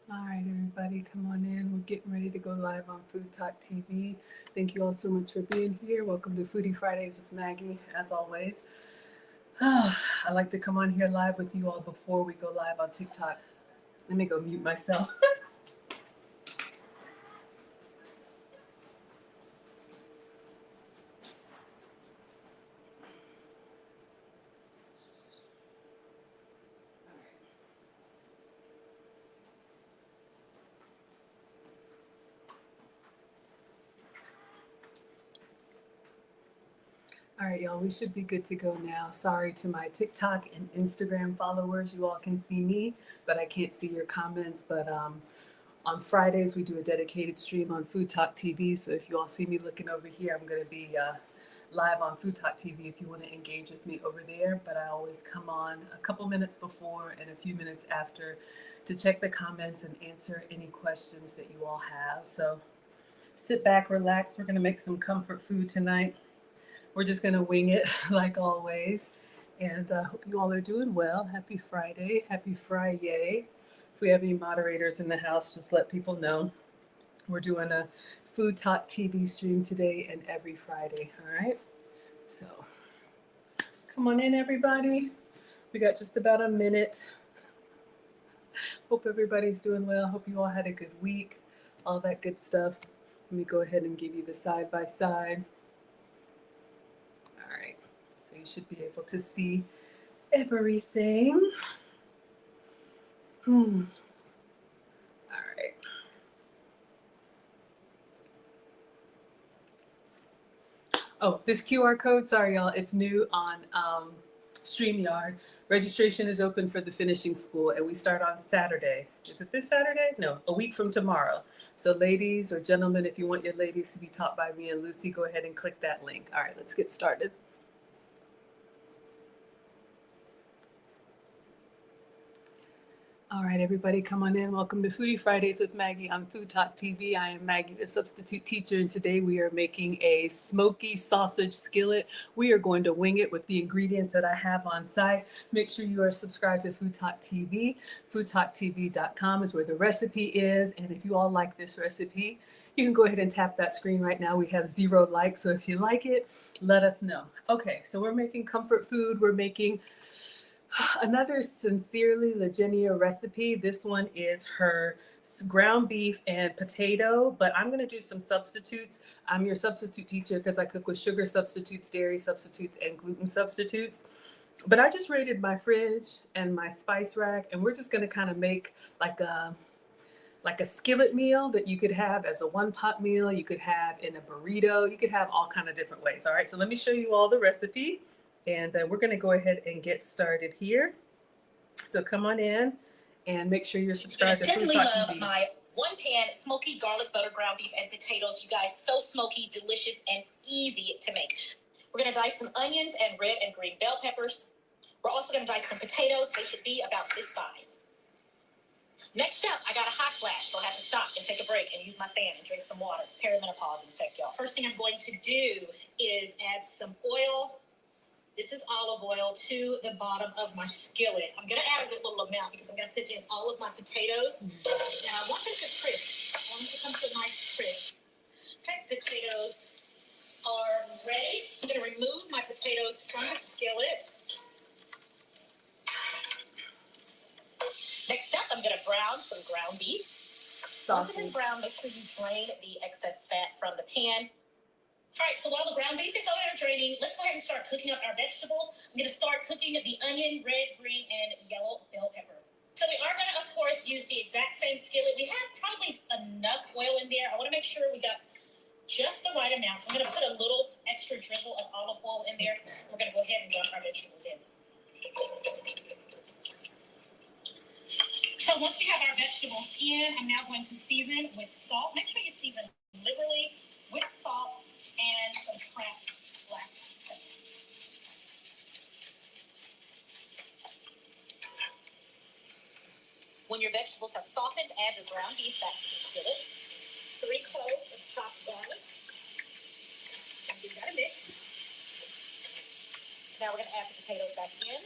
All right, everybody, come on in. We're getting ready to go live on Food Talk TV. Thank you all so much for being here. Welcome to Foodie Fridays with Maggie, as always. I like to come on here live with you all before we go live on TikTok. Let me go mute myself. All right, y'all, we should be good to go now. Sorry to my TikTok and Instagram followers. You all can see me, but I can't see your comments. But on Fridays, we do a dedicated stream on Food Talk TV. So if you all see me looking over here, I'm going to be live on Food Talk TV if you want to engage with me over there. But I always come on a couple minutes before and a few minutes after to check the comments and answer any questions that you all have. So sit back, relax. We're going to make some comfort food tonight. We're just going to wing it like always. And I hope you all are doing well. Happy Friday. Happy Friday. If we have any moderators in the house, just let people know. We're doing a Food Talk TV stream today and every Friday. All right. So come on in, everybody. We got just about a minute. Hope everybody's doing well. Hope you all had a good week. All that good stuff. Let me go ahead and give you the side by side. All right. So you should be able to see everything. All right. Oh, this QR code, sorry y'all, it's new on StreamYard. Registration is open for the finishing school and we start on Saturday. Is it this Saturday? No, a week from tomorrow. So ladies or gentlemen, if you want your ladies to be taught by me and Lucy, go ahead and click that link. All right, let's get started. All right, everybody, come on in. Welcome to Foodie Fridays with Maggie on Food Talk TV. I am Maggie, the substitute teacher, and today we are making a smoky sausage skillet. We are going to wing it with the ingredients that I have on site. Make sure you are subscribed to Food Talk TV. Foodtalktv.com is where the recipe is, and if you all like this recipe, you can go ahead and tap that screen right now. We have 0 likes, so if you like it, let us know. Okay, so we're making comfort food. We're making another Sincerely Lagenia recipe. This one is her ground beef and potato, but I'm going to do some substitutes. I'm your substitute teacher because I cook with sugar substitutes, dairy substitutes, and gluten substitutes. But I just raided my fridge and my spice rack, and we're just going to kind of make like a skillet meal that you could have as a one-pot meal. You could have in a burrito. You could have all kind of different ways. All right, so let me show you all the recipe. And we're going to go ahead and get started here. So come on in and make sure you're subscribed to Food Talk TV. My one-pan smoky garlic butter ground beef and potatoes. You guys, so smoky, delicious, and easy to make. We're going to dice some onions and red and green bell peppers. We're also going to dice some potatoes. They should be about this size. Next up, I got a hot flash, so I have to stop and take a break and use my fan and drink some water. Perimenopause in effect, y'all. First thing I'm going to do is add some oil. This is olive oil to the bottom of my skillet. I'm going to add a good little amount because I'm going to put in all of my potatoes. And I want them to crisp. I want them to come to a nice crisp. Okay, potatoes are ready. I'm going to remove my potatoes from the skillet. Next up, I'm going to brown some ground beef. Once it is brown, make sure you drain the excess fat from the pan. All right, so while the ground beef is over there draining, let's go ahead and start cooking up our vegetables. I'm going to start cooking the onion, red, green, and yellow bell pepper. So we are going to, of course, use the exact same skillet. We have probably enough oil in there. I want to make sure we got just the right amount. So I'm going to put a little extra drizzle of olive oil in there. We're going to go ahead and dump our vegetables in. So once we have our vegetables in, I'm now going to season with salt. Make sure you season liberally with salt and some cracked black pepper. When your vegetables have softened, add your ground beef back to the skillet. 3 cloves of chopped garlic. And give that a mix. Now we're going to add the potatoes back in.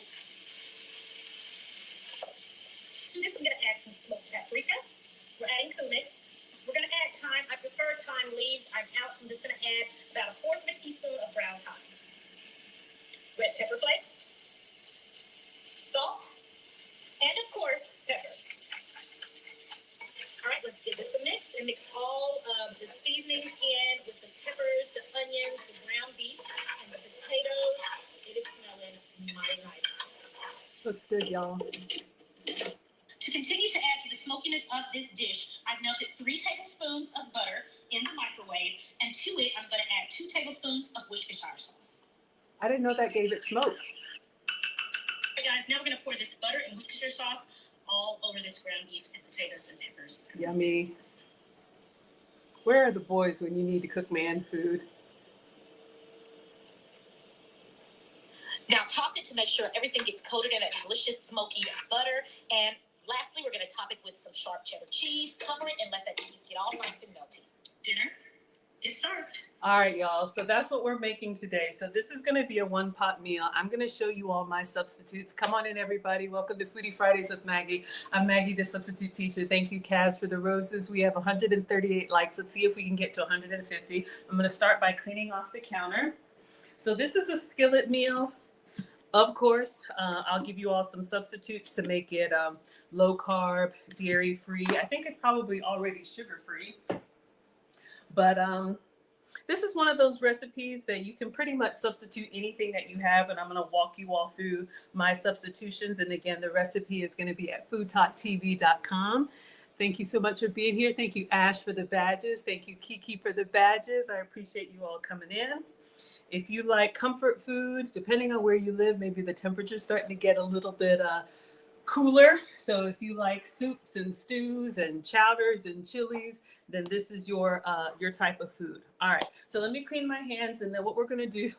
To this, I'm going to add some smoked paprika. thyme leaves, I'm out. So I'm just going to add about 1/4 teaspoon of ground thyme. Red pepper flakes, salt, and of course, pepper. All right, let's give this a mix and mix all of the seasonings in with the peppers, the onions, the ground beef, and the potatoes. It is smelling mighty nice. Looks good, y'all. To continue to add to the smokiness of this dish, I've melted 3 tablespoons of butter in the microwave, and to it, I'm going to add 2 tablespoons of Worcestershire sauce. I didn't know that gave it smoke. All right, guys, now we're going to pour this butter and Worcestershire sauce all over this ground beef and potatoes and peppers. Yummy. Where are the boys when you need to cook man food? Now toss it to make sure everything gets coated in that delicious smoky butter. And lastly, we're going to top it with some sharp cheddar cheese. Cover it and let that cheese get all nice and melty. Dinner is served. All right, y'all. So that's what we're making today. So this is going to be a one-pot meal. I'm going to show you all my substitutes. Come on in, everybody. Welcome to Foodie Fridays with Maggie. I'm Maggie, the substitute teacher. Thank you, Kaz, for the roses. We have 138 likes. Let's see if we can get to 150. I'm going to start by cleaning off the counter. So this is a skillet meal. Of course, I'll give you all some substitutes to make it low carb, dairy free. I think it's probably already sugar free. But this is one of those recipes that you can pretty much substitute anything that you have. And I'm going to walk you all through my substitutions. And again, the recipe is going to be at foodtalktv.com. Thank you so much for being here. Thank you, Ash, for the badges. Thank you, Kiki, for the badges. I appreciate you all coming in. If you like comfort food, depending on where you live, maybe the temperature's starting to get a little bit cooler. So if you like soups and stews and chowders and chilies, then this is your type of food. All right, so let me clean my hands, and then what we're gonna do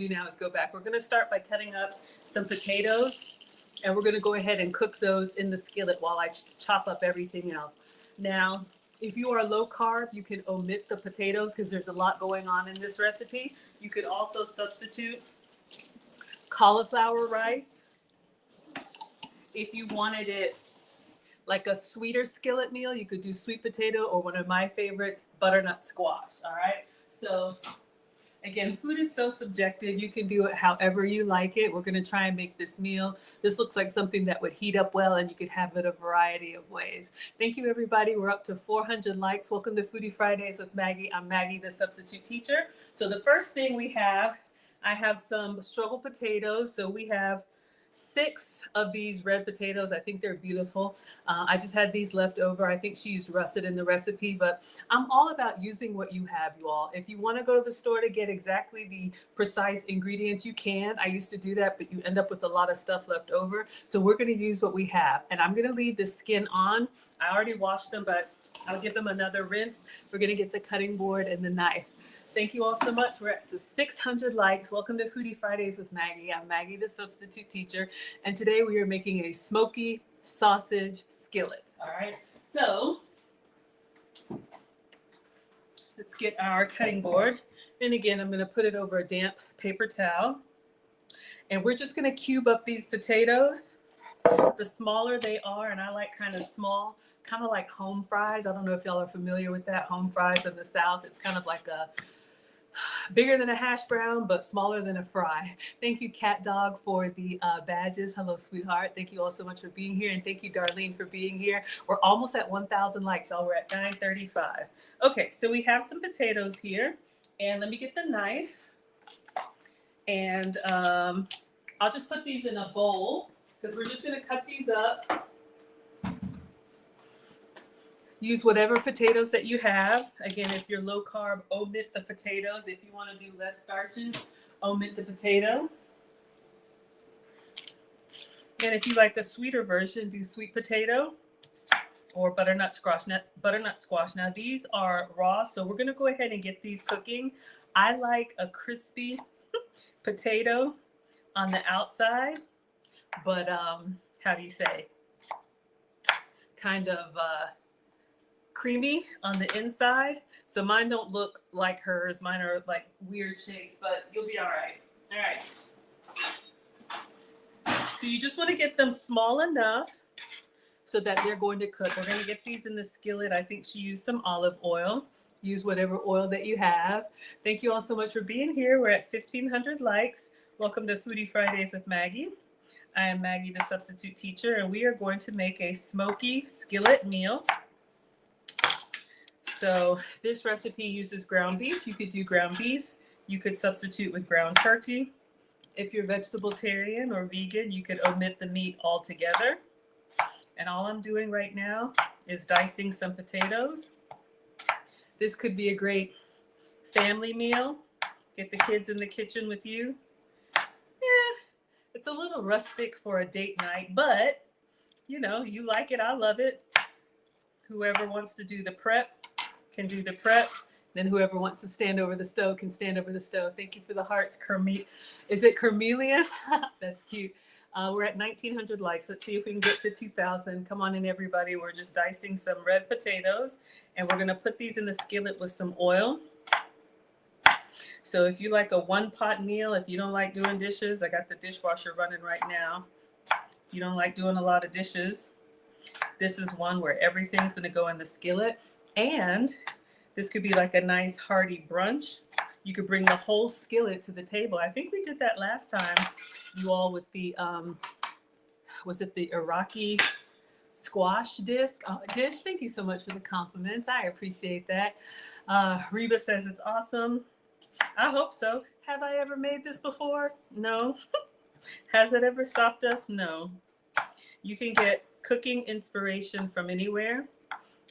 now is go back. We're gonna start by cutting up some potatoes, and we're gonna go ahead and cook those in the skillet while I chop up everything else. Now, if you are low carb, you can omit the potatoes because there's a lot going on in this recipe. You could also substitute cauliflower rice. If you wanted it like a sweeter skillet meal, you could do sweet potato, or one of my favorites, butternut squash. All right. So again, food is so subjective. You can do it however you like it. We're going to try and make this meal. This looks like something that would heat up well, and you could have it a variety of ways. Thank you, everybody. We're up to 400 likes. Welcome to Foodie Fridays with Maggie. I'm Maggie, the substitute teacher. So the first thing I have some struggle potatoes. So we have 6 of these red potatoes. I think they're beautiful. I just had these left over. I think she used russet in the recipe, but I'm all about using what you have, you all. If you want to go to the store to get exactly the precise ingredients, you can. I used to do that, but you end up with a lot of stuff left over. So we're going to use what we have, and I'm going to leave the skin on. I already washed them, but I'll give them another rinse. We're going to get the cutting board and the knife. Thank you all so much. We're at 600 likes. Welcome to Foodie Fridays with Maggie. I'm Maggie, the substitute teacher. And today we are making a smoky sausage skillet. All right. So let's get our cutting board. And again, I'm going to put it over a damp paper towel. And we're just going to cube up these potatoes. The smaller they are, and I like kind of small, kind of like home fries. I don't know if y'all are familiar with that. Home fries in the South. It's kind of like a bigger than a hash brown, but smaller than a fry. Thank you, Cat Dog, for the badges. Hello, sweetheart. Thank you all so much for being here. And thank you, Darlene, for being here. We're almost at 1,000 likes, y'all. We're at 935. Okay, so we have some potatoes here. And let me get the knife. And I'll just put these in a bowl, because we're just going to cut these up. Use whatever potatoes that you have. Again, if you're low carb, omit the potatoes. If you want to do less starches, omit the potato. And if you like a sweeter version, do sweet potato or butternut squash. Now these are raw, so we're going to go ahead and get these cooking. I like a crispy potato on the outside, but how do you say? Kind of creamy on the inside. So mine don't look like hers. Mine are like weird shapes, but you'll be all right. All right. So you just want to get them small enough so that they're going to cook. We're going to get these in the skillet. I think she used some olive oil. Use whatever oil that you have. Thank you all so much for being here. We're at 1,500 likes. Welcome to Foodie Fridays with Maggie. I am Maggie, the substitute teacher, and we are going to make a smoky skillet meal. So this recipe uses ground beef. You could do ground beef. You could substitute with ground turkey. If you're vegetarian or vegan, you could omit the meat altogether. And all I'm doing right now is dicing some potatoes. This could be a great family meal. Get the kids in the kitchen with you. It's a little rustic for a date night, but you know, you like it, I love it. Whoever wants to do the prep can do the prep. Then whoever wants to stand over the stove can stand over the stove. Thank you for the hearts, Is it Carmelian? That's cute. We're at 1,900 likes. Let's see if we can get to 2,000. Come on in, everybody. We're just dicing some red potatoes, and we're going to put these in the skillet with some oil. So if you like a one-pot meal, if you don't like doing dishes, I got the dishwasher running right now. If you don't like doing a lot of dishes, this is one where everything's going to go in the skillet. And this could be like a nice hearty brunch. You could bring the whole skillet to the table. I think we did that last time, you all, with the, was it the Iraqi squash dish? Thank you so much for the compliments. I appreciate that. Reba says it's awesome. I hope so. Have I ever made this before? No. Has it ever stopped us? No. You can get cooking inspiration from anywhere.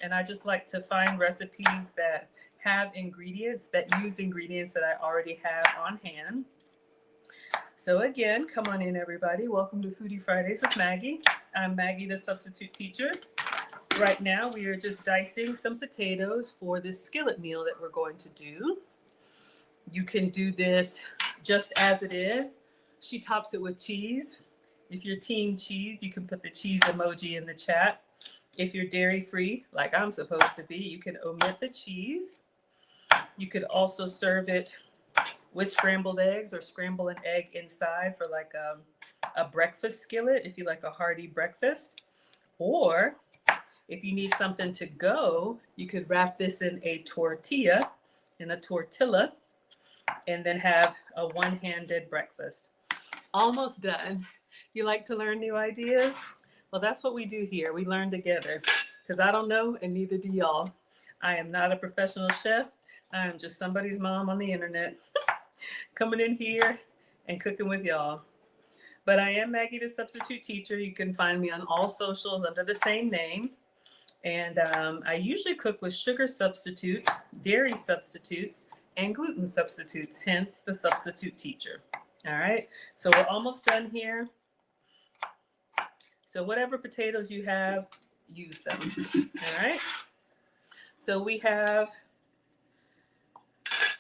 And I just like to find recipes that have ingredients, that use ingredients that I already have on hand. So again, come on in, everybody. Welcome to Foodie Fridays with Maggie. I'm Maggie, the substitute teacher. Right now, we are just dicing some potatoes for this skillet meal that we're going to do. You can do this just as it is. She tops it with cheese. If you're team cheese, you can put the cheese emoji in the chat. If you're dairy-free, like I'm supposed to be, you can omit the cheese. You could also serve it with scrambled eggs or scramble an egg inside for like a breakfast skillet if you like a hearty breakfast. Or if you need something to go, you could wrap this in a tortilla, and then have a one-handed breakfast. Almost done. You like to learn new ideas? Well, that's what we do here. We learn together, because I don't know, and neither do y'all. I am not a professional chef. I am just somebody's mom on the internet coming in here and cooking with y'all. But I am Maggie, the substitute teacher. You can find me on all socials under the same name. And I usually cook with sugar substitutes, dairy substitutes, and gluten substitutes, hence the substitute teacher. All right, so we're almost done here. So whatever potatoes you have, use them. All right. So we have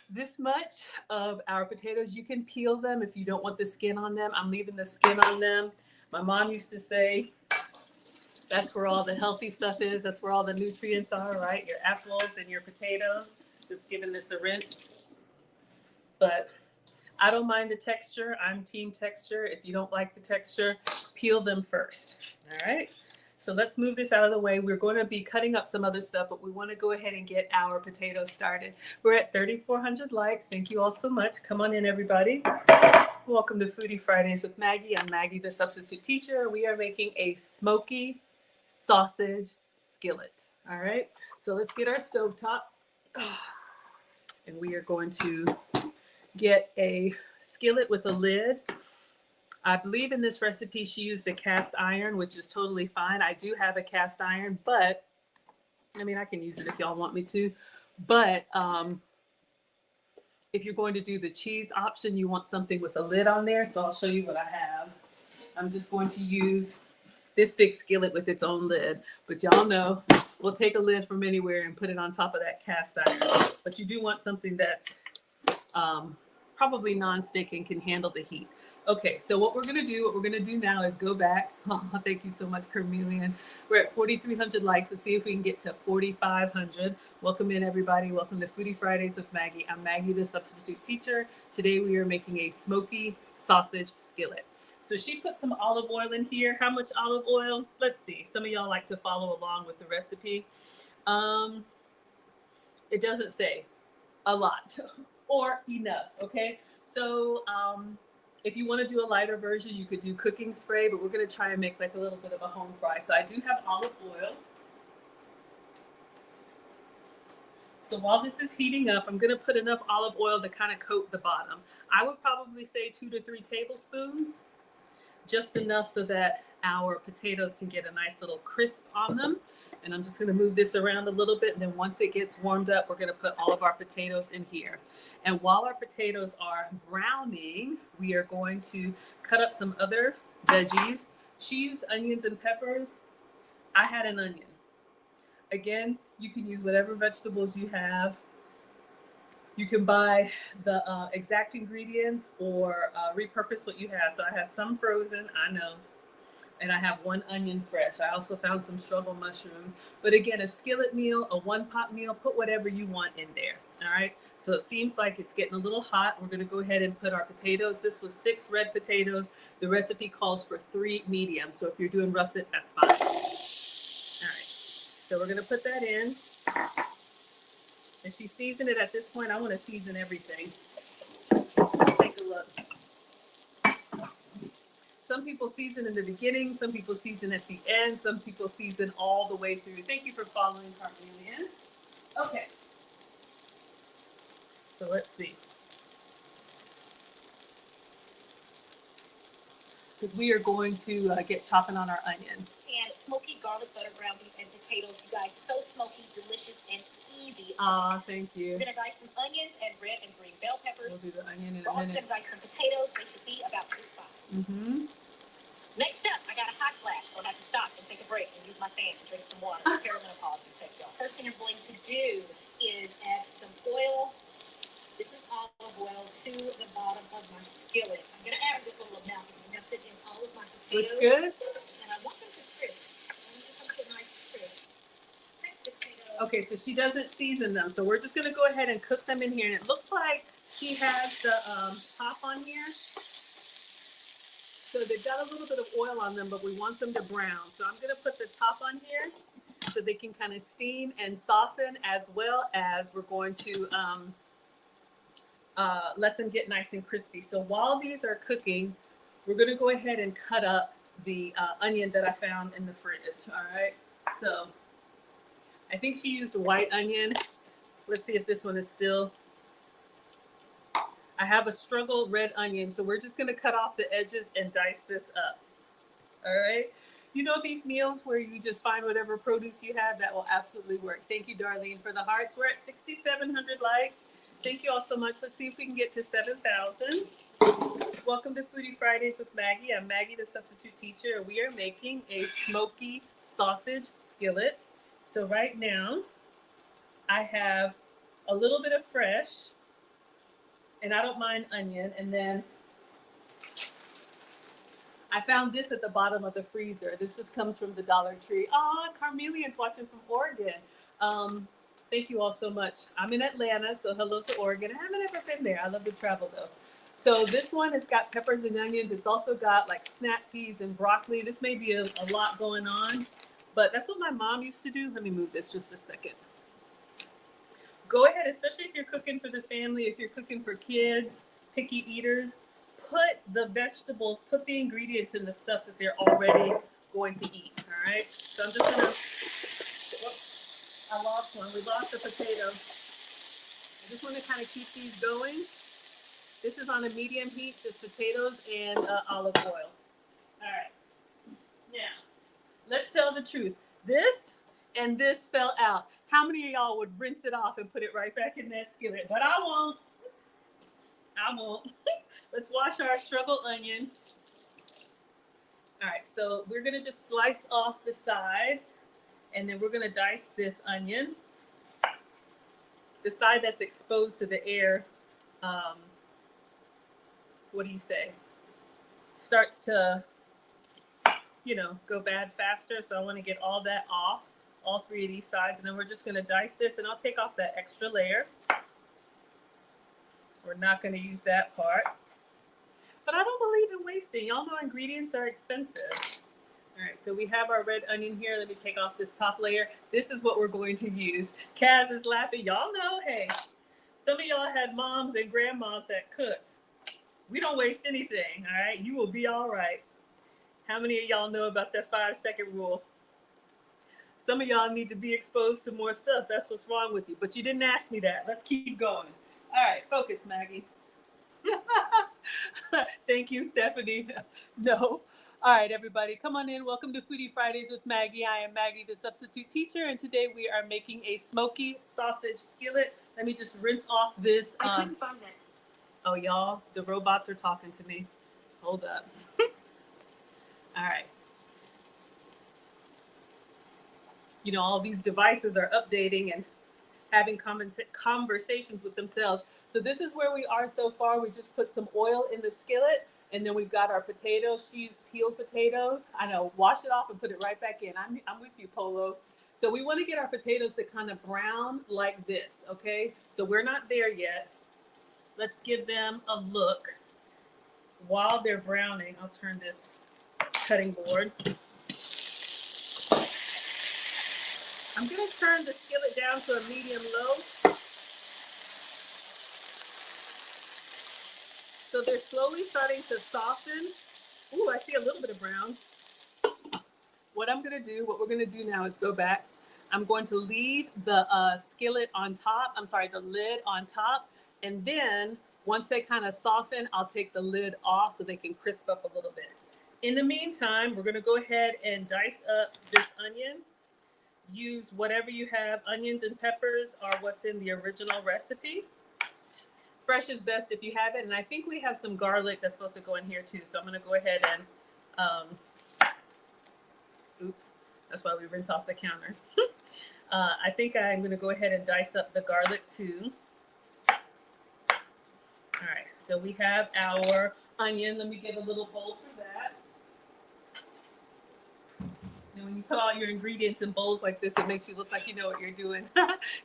this much of our potatoes. You can peel them if you don't want the skin on them. I'm leaving the skin on them. My mom used to say, that's where all the healthy stuff is. That's where all the nutrients are, right? Your apples and your potatoes. Just giving this a rinse. But I don't mind the texture. I'm team texture. If you don't like the texture, peel them first. All right. So let's move this out of the way. We're going to be cutting up some other stuff, but we want to go ahead and get our potatoes started. We're at 3,400 likes. Thank you all so much. Come on in, everybody. Welcome to Foodie Fridays with Maggie. I'm Maggie, the substitute teacher. We are making a smoky sausage skillet. All right. So let's get our stovetop. And we are going to get a skillet with a lid. I believe in this recipe she used a cast iron, which is totally fine. I do have a cast iron, but I mean, I can use it if y'all want me to. But if you're going to do the cheese option, you want something with a lid on there. So I'll show you what I have. I'm just going to use this big skillet with its own lid. But y'all know we'll take a lid from anywhere and put it on top of that cast iron. But you do want something that's probably non-stick and can handle the heat. Okay, so what we're going to do now is go back. Oh, thank you so much, Carmelian. We're at 4,300 likes. Let's see if we can get to 4,500. Welcome in, everybody. Welcome to Foodie Fridays with Maggie. I'm Maggie, the substitute teacher. Today we are making a smoky sausage skillet. So she put some olive oil in here. How much olive oil? Let's see. Some of y'all like to follow along with the recipe. It doesn't say a lot or enough, okay? So if you want to do a lighter version, you could do cooking spray, but we're going to try and make like a little bit of a home fry. So I do have olive oil. So while this is heating up, I'm going to put enough olive oil to kind of coat the bottom. I would probably say 2 to 3 tablespoons, just enough so that our potatoes can get a nice little crisp on them. And I'm just going to move this around a little bit. And then once it gets warmed up, we're going to put all of our potatoes in here. And while our potatoes are browning, we are going to cut up some other veggies. She used onions and peppers. I had an onion. Again, you can use whatever vegetables you have. You can buy the exact ingredients or repurpose what you have. So I have some frozen, I know, and I have 1 onion fresh. I also found some struggle mushrooms. But again, a skillet meal, a 1-pot meal, put whatever you want in there, all right? So it seems like it's getting a little hot. We're gonna go ahead and put our potatoes. This was 6 red potatoes. The recipe calls for 3 medium. So if you're doing russet, that's fine. All right, so we're gonna put that in. And she seasoned it at this point. I want to season everything. Take a look. Some people season in the beginning. Some people season at the end. Some people season all the way through. Thank you for following, Carmelian. Okay. So let's see. Because we are going to get chopping on our onion. And smoky garlic butter, ground beef, and potatoes. You guys, so smoky, delicious, and easy. Thank you. We're gonna dice some onions and red and green bell peppers. We'll do the onion in We're a also minute. gonna dice some potatoes. They should be about this size. Next up, I got a hot flash, so I have to stop and take a break and use my fan and drink some water. Perimenopause effect, y'all. First thing I'm going to do is add some oil. This is olive oil to the bottom of my skillet. I'm gonna add a good little amount because I'm gonna put in all of my potatoes. Looks good. And I want them to crisp. I want them to come to a nice crisp. Take potatoes. Okay, so she doesn't season them. So we're just going to go ahead and cook them in here. And it looks like she has the top on here. So they've got a little bit of oil on them, but we want them to brown. So I'm going to put the top on here so they can kind of steam and soften, as well as we're going to let them get nice and crispy. So while these are cooking, we're going to go ahead and cut up the onion that I found in the fridge. All right. So I think she used a white onion. Let's see if this one is still. I have a struggle red onion, so we're just going to cut off the edges and dice this up. All right. You know these meals where you just find whatever produce you have, that will absolutely work. Thank you, Darlene, for the hearts. We're at 6,700 likes. Thank you all so much. Let's see if we can get to 7,000. Welcome to Foodie Fridays with Maggie. I'm Maggie, the substitute teacher, and we are making a smoky sausage skillet. So right now, I have a little bit of fresh, and I don't mind onion. And then I found this at the bottom of the freezer. This just comes from the Dollar Tree. Carmelian's watching from Oregon. Thank you all so much. I'm in Atlanta, so hello to Oregon. I haven't ever been there. I love to travel though. So this one has got peppers and onions. It's also got like snap peas and broccoli. This may be a lot going on, but that's what my mom used to do. Let me move this just a second. Go ahead, especially if you're cooking for the family, if you're cooking for kids, picky eaters, put the vegetables, put the ingredients in the stuff that they're already going to eat, all right? So I'm just gonna, I lost one. We lost a potato. I just want to kind of keep these going. This is on a medium heat, just potatoes and olive oil. All right. Now, let's tell the truth. This and this fell out. How many of y'all would rinse it off and put it right back in that skillet? But I won't. I won't. Let's wash our struggle onion. All right, so we're gonna just slice off the sides, and then we're gonna dice this onion. The side that's exposed to the air, what do you say? Starts to, go bad faster. So I wanna get all that off, all 3 of these sides, and then we're just gonna dice this, and I'll take off that extra layer. We're not gonna use that part. But I don't believe in wasting. Y'all know ingredients are expensive. All right, so we have our red onion here. Let me take off this top layer. This is what we're going to use. Kaz is laughing. Y'all know, hey, some of y'all had moms and grandmas that cooked. We don't waste anything, all right? You will be all right. How many of y'all know about that 5-second rule? Some of y'all need to be exposed to more stuff. That's what's wrong with you. But you didn't ask me that. Let's keep going. All right, focus, Maggie. Thank you, Stephanie. No. All right, everybody, come on in. Welcome to Foodie Fridays with Maggie. I am Maggie, the substitute teacher, and today we are making a smoky sausage skillet. Let me just rinse off this. I couldn't find that. Oh, y'all, the robots are talking to me. Hold up. All right. You know, all these devices are updating and having conversations with themselves. So this is where we are so far. We just put some oil in the skillet, and then we've got our potatoes. She used peeled potatoes. I know, wash it off and put it right back in. I'm with you, Polo. So we want to get our potatoes to kind of brown like this, okay? So we're not there yet. Let's give them a look. While they're browning, I'll turn this cutting board. I'm going to turn the skillet down to a medium low. So they're slowly starting to soften. Ooh, I see a little bit of brown. What we're going to do now is go back. I'm going to leave the skillet on top. The lid on top. And then once they kind of soften, I'll take the lid off so they can crisp up a little bit. In the meantime, we're going to go ahead and dice up this onion. Use whatever you have. Onions and peppers are what's in the original recipe. Fresh is best if you have it. And I think we have some garlic that's supposed to go in here too. So I'm going to go ahead and, oops, that's why we rinse off the counters. I think I'm going to go ahead and dice up the garlic too. All right, so we have our onion. Let me get a little bowl for that. And when you put all your ingredients in bowls like this, it makes you look like you know what you're doing.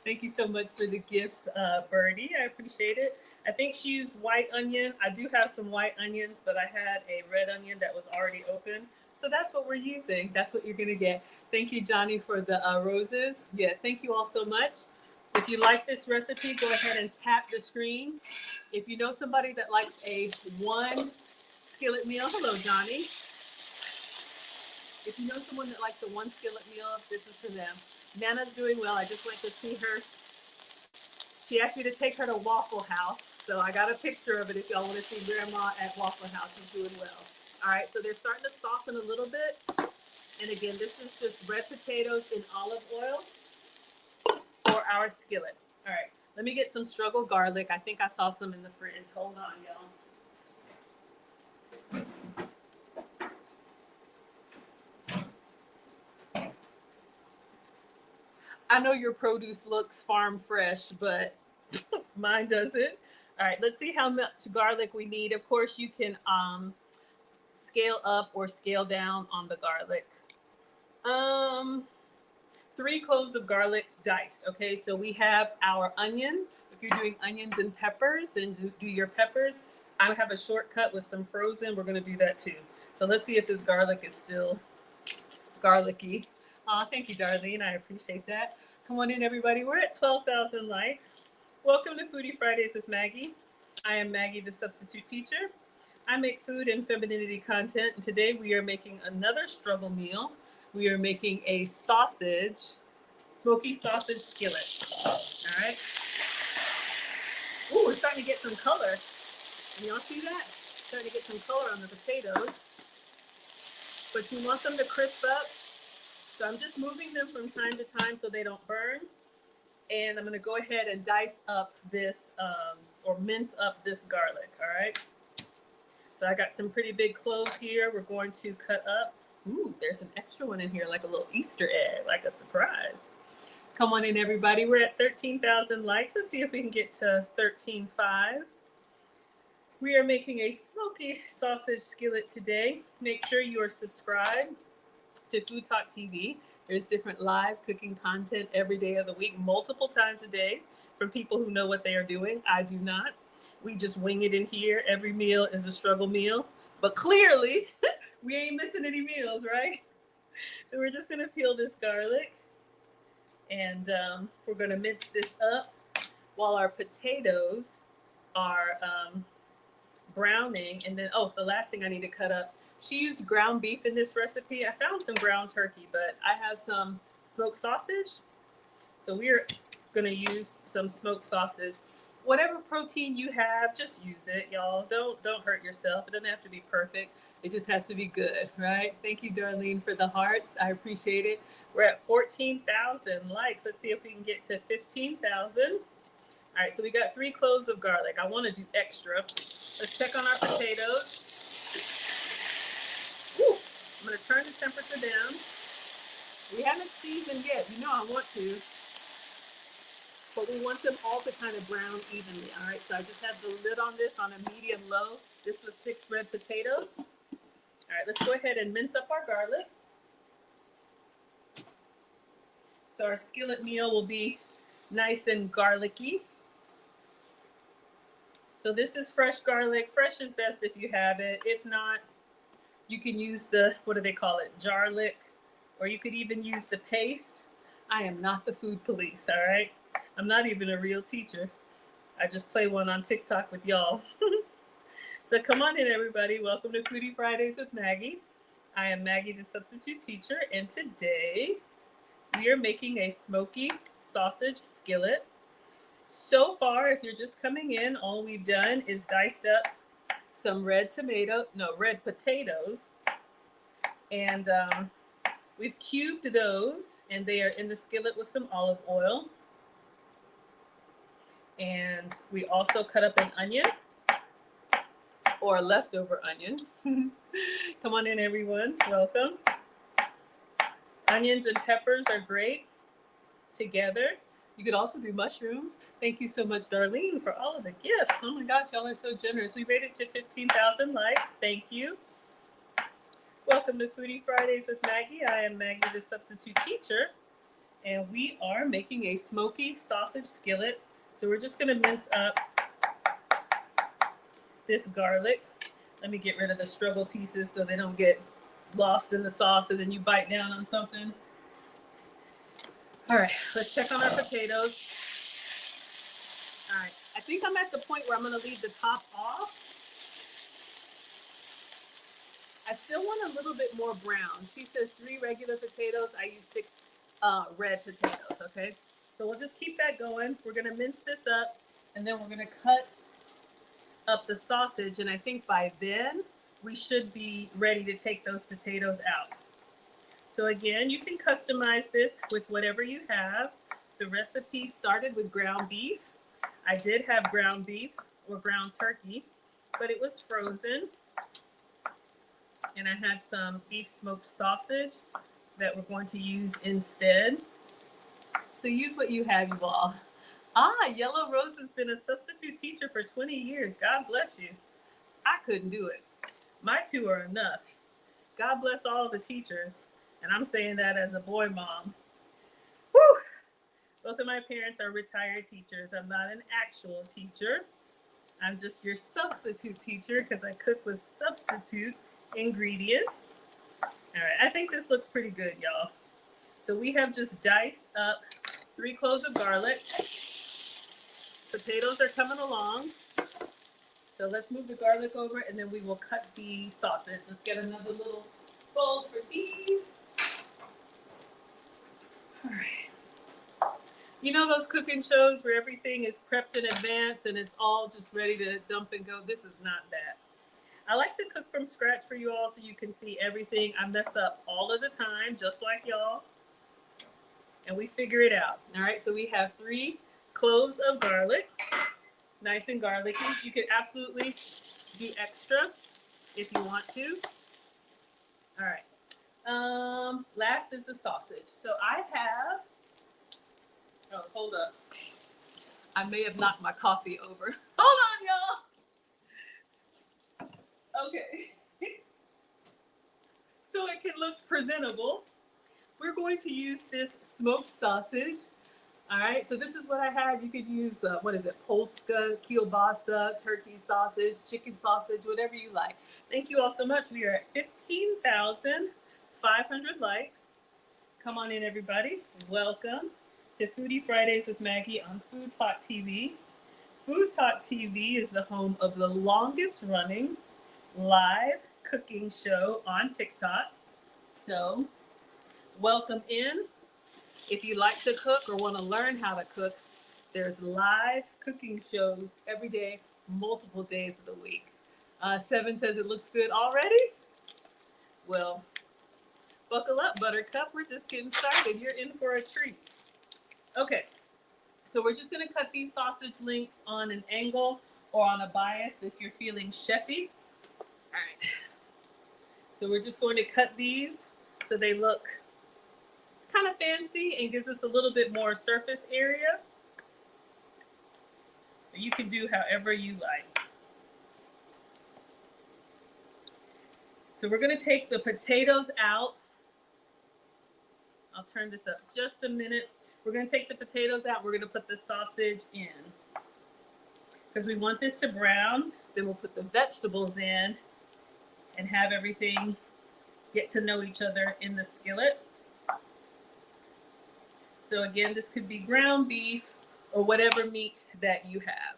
Thank you so much for the gifts, Birdie. I appreciate it. I think she used white onion. I do have some white onions, but I had a red onion that was already open. So that's what we're using. That's what you're going to get. Thank you, Johnny, for the roses. Yes, thank you all so much. If you like this recipe, go ahead and tap the screen. If you know somebody that likes a one skillet meal, hello, Johnny. If you know someone that likes a one skillet meal, this is for them. Nana's doing well. I just went to see her. She asked me to take her to Waffle House. So I got a picture of it if y'all want to see Grandma at Waffle House. She's doing well. All right, so they're starting to soften a little bit. And again, this is just red potatoes in olive oil for our skillet. All right, let me get some struggle garlic. I think I saw some in the fridge. Hold on, y'all. I know your produce looks farm fresh, but mine doesn't. All right, let's see how much garlic we need. Of course, you can scale up or scale down on the garlic. 3 cloves of garlic diced. Okay, so we have our onions. If you're doing onions and peppers, then do your peppers. I have a shortcut with some frozen. We're going to do that too. So let's see if this garlic is still garlicky. Thank you, Darlene. I appreciate that. Come on in, everybody. We're at 12,000 likes. Welcome to Foodie Fridays with Maggie. I am Maggie, the substitute teacher. I make food and femininity content, and today we are making another struggle meal. We are making a smoky sausage skillet. All right. Ooh, we're starting to get some color. Can y'all see that? Starting to get some color on the potatoes. But you want them to crisp up. So I'm just moving them from time to time so they don't burn. And I'm going to go ahead and dice up this, or mince up this garlic, all right? So I got some pretty big cloves here. We're going to cut up. Ooh, there's an extra one in here, like a little Easter egg, like a surprise. Come on in, everybody. We're at 13,000 likes. Let's see if we can get to 13.5. We are making a smoky sausage skillet today. Make sure you are subscribed to Food Talk TV. There's different live cooking content every day of the week, multiple times a day, from people who know what they are doing. I do not. We just wing it in here. Every meal is a struggle meal. But clearly, we ain't missing any meals, right? So we're just gonna peel this garlic, and we're gonna mince this up while our potatoes are browning. And then, oh, the last thing I need to cut up. She used ground beef in this recipe. I found some ground turkey, but I have some smoked sausage. So we're gonna use some smoked sausage. Whatever protein you have, just use it, y'all. Don't hurt yourself. It doesn't have to be perfect. It just has to be good, right? Thank you, Darlene, for the hearts. I appreciate it. We're at 14,000 likes. Let's see if we can get to 15,000. All right, so we got 3 cloves of garlic. I want to do extra. Let's check on our potatoes. Whew. I'm going to turn the temperature down. We haven't seasoned yet. You know I want to. But we want them all to kind of brown evenly. All right, so I just have the lid on this on a medium low. This was 6 red potatoes. All right, let's go ahead and mince up our garlic. So our skillet meal will be nice and garlicky. So this is fresh garlic. Fresh is best if you have it. If not, you can use the, what do they call it? Jarlic, or you could even use the paste. I am not the food police, all right? I'm not even a real teacher. I just play one on TikTok with y'all. So come on in, everybody. Welcome to Foodie Fridays with Maggie. I am Maggie, the substitute teacher, and today we are making a smoky sausage skillet. So far, if you're just coming in, all we've done is diced up some red potatoes, and we've cubed those, and they are in the skillet with some olive oil. And we also cut up an onion, or a leftover onion. Come on in, everyone. Welcome. Onions and peppers are great together. You could also do mushrooms. Thank you so much, Darlene, for all of the gifts. Oh my gosh, y'all are so generous. We made it to 15,000 likes. Thank you. Welcome to Foodie Fridays with Maggie. I am Maggie, the substitute teacher, and we are making a smoky sausage skillet. So we're just gonna mince up this garlic. Let me get rid of the struggle pieces so they don't get lost in the sauce and then you bite down on something. All right, let's check on our potatoes. All right, I think I'm at the point where I'm gonna leave the top off. I still want a little bit more brown. She says 3 regular potatoes. I use 6 red potatoes, okay? So we'll just keep that going. We're gonna mince this up, and then we're gonna cut up the sausage, and I think by then we should be ready to take those potatoes out. So again, you can customize this with whatever you have. The recipe started with ground beef. I did have ground beef or ground turkey, but it was frozen. And I had some beef smoked sausage that we're going to use instead. So use what you have, you all. Yellow Rose has been a substitute teacher for 20 years. God bless you. I couldn't do it. My 2 are enough. God bless all the teachers. And I'm saying that as a boy mom. Whew. Both of my parents are retired teachers. I'm not an actual teacher. I'm just your substitute teacher because I cook with substitute ingredients. All right, I think this looks pretty good, y'all. So we have just diced up 3 cloves of garlic. Potatoes are coming along. So let's move the garlic over and then we will cut the sausage. Let's get another little bowl for these. All right. You know those cooking shows where everything is prepped in advance and it's all just ready to dump and go? This is not that. I like to cook from scratch for you all so you can see everything. I mess up all of the time, just like y'all. And we figure it out. All right, so we have 3 cloves of garlic, nice and garlicky. You could absolutely do extra if you want to. All right. Last is the sausage. So I have, oh, hold up. I may have knocked my coffee over. Hold on, y'all. Okay. So it can look presentable. We're going to use this smoked sausage. All right, so this is what I have. You could use, Polska, kielbasa, turkey sausage, chicken sausage, whatever you like. Thank you all so much. We are at 15,500 500 likes. Come on in, everybody. Welcome to Foodie Fridays with Maggie on Food Talk TV. Food Talk TV is the home of the longest running live cooking show on TikTok. So, welcome in. If you like to cook or want to learn how to cook, there's live cooking shows every day, multiple days of the week. Seven says it looks good already. Well, buckle up, Buttercup. We're just getting started. You're in for a treat. Okay, so we're just going to cut these sausage links on an angle or on a bias if you're feeling chefy. All right. So we're just going to cut these so they look kind of fancy and gives us a little bit more surface area. You can do however you like. So we're going to take the potatoes out. I'll turn this up just a minute. We're going to take the potatoes out. We're going to put the sausage in. Because we want this to brown. Then we'll put the vegetables in and have everything get to know each other in the skillet. So again, this could be ground beef or whatever meat that you have.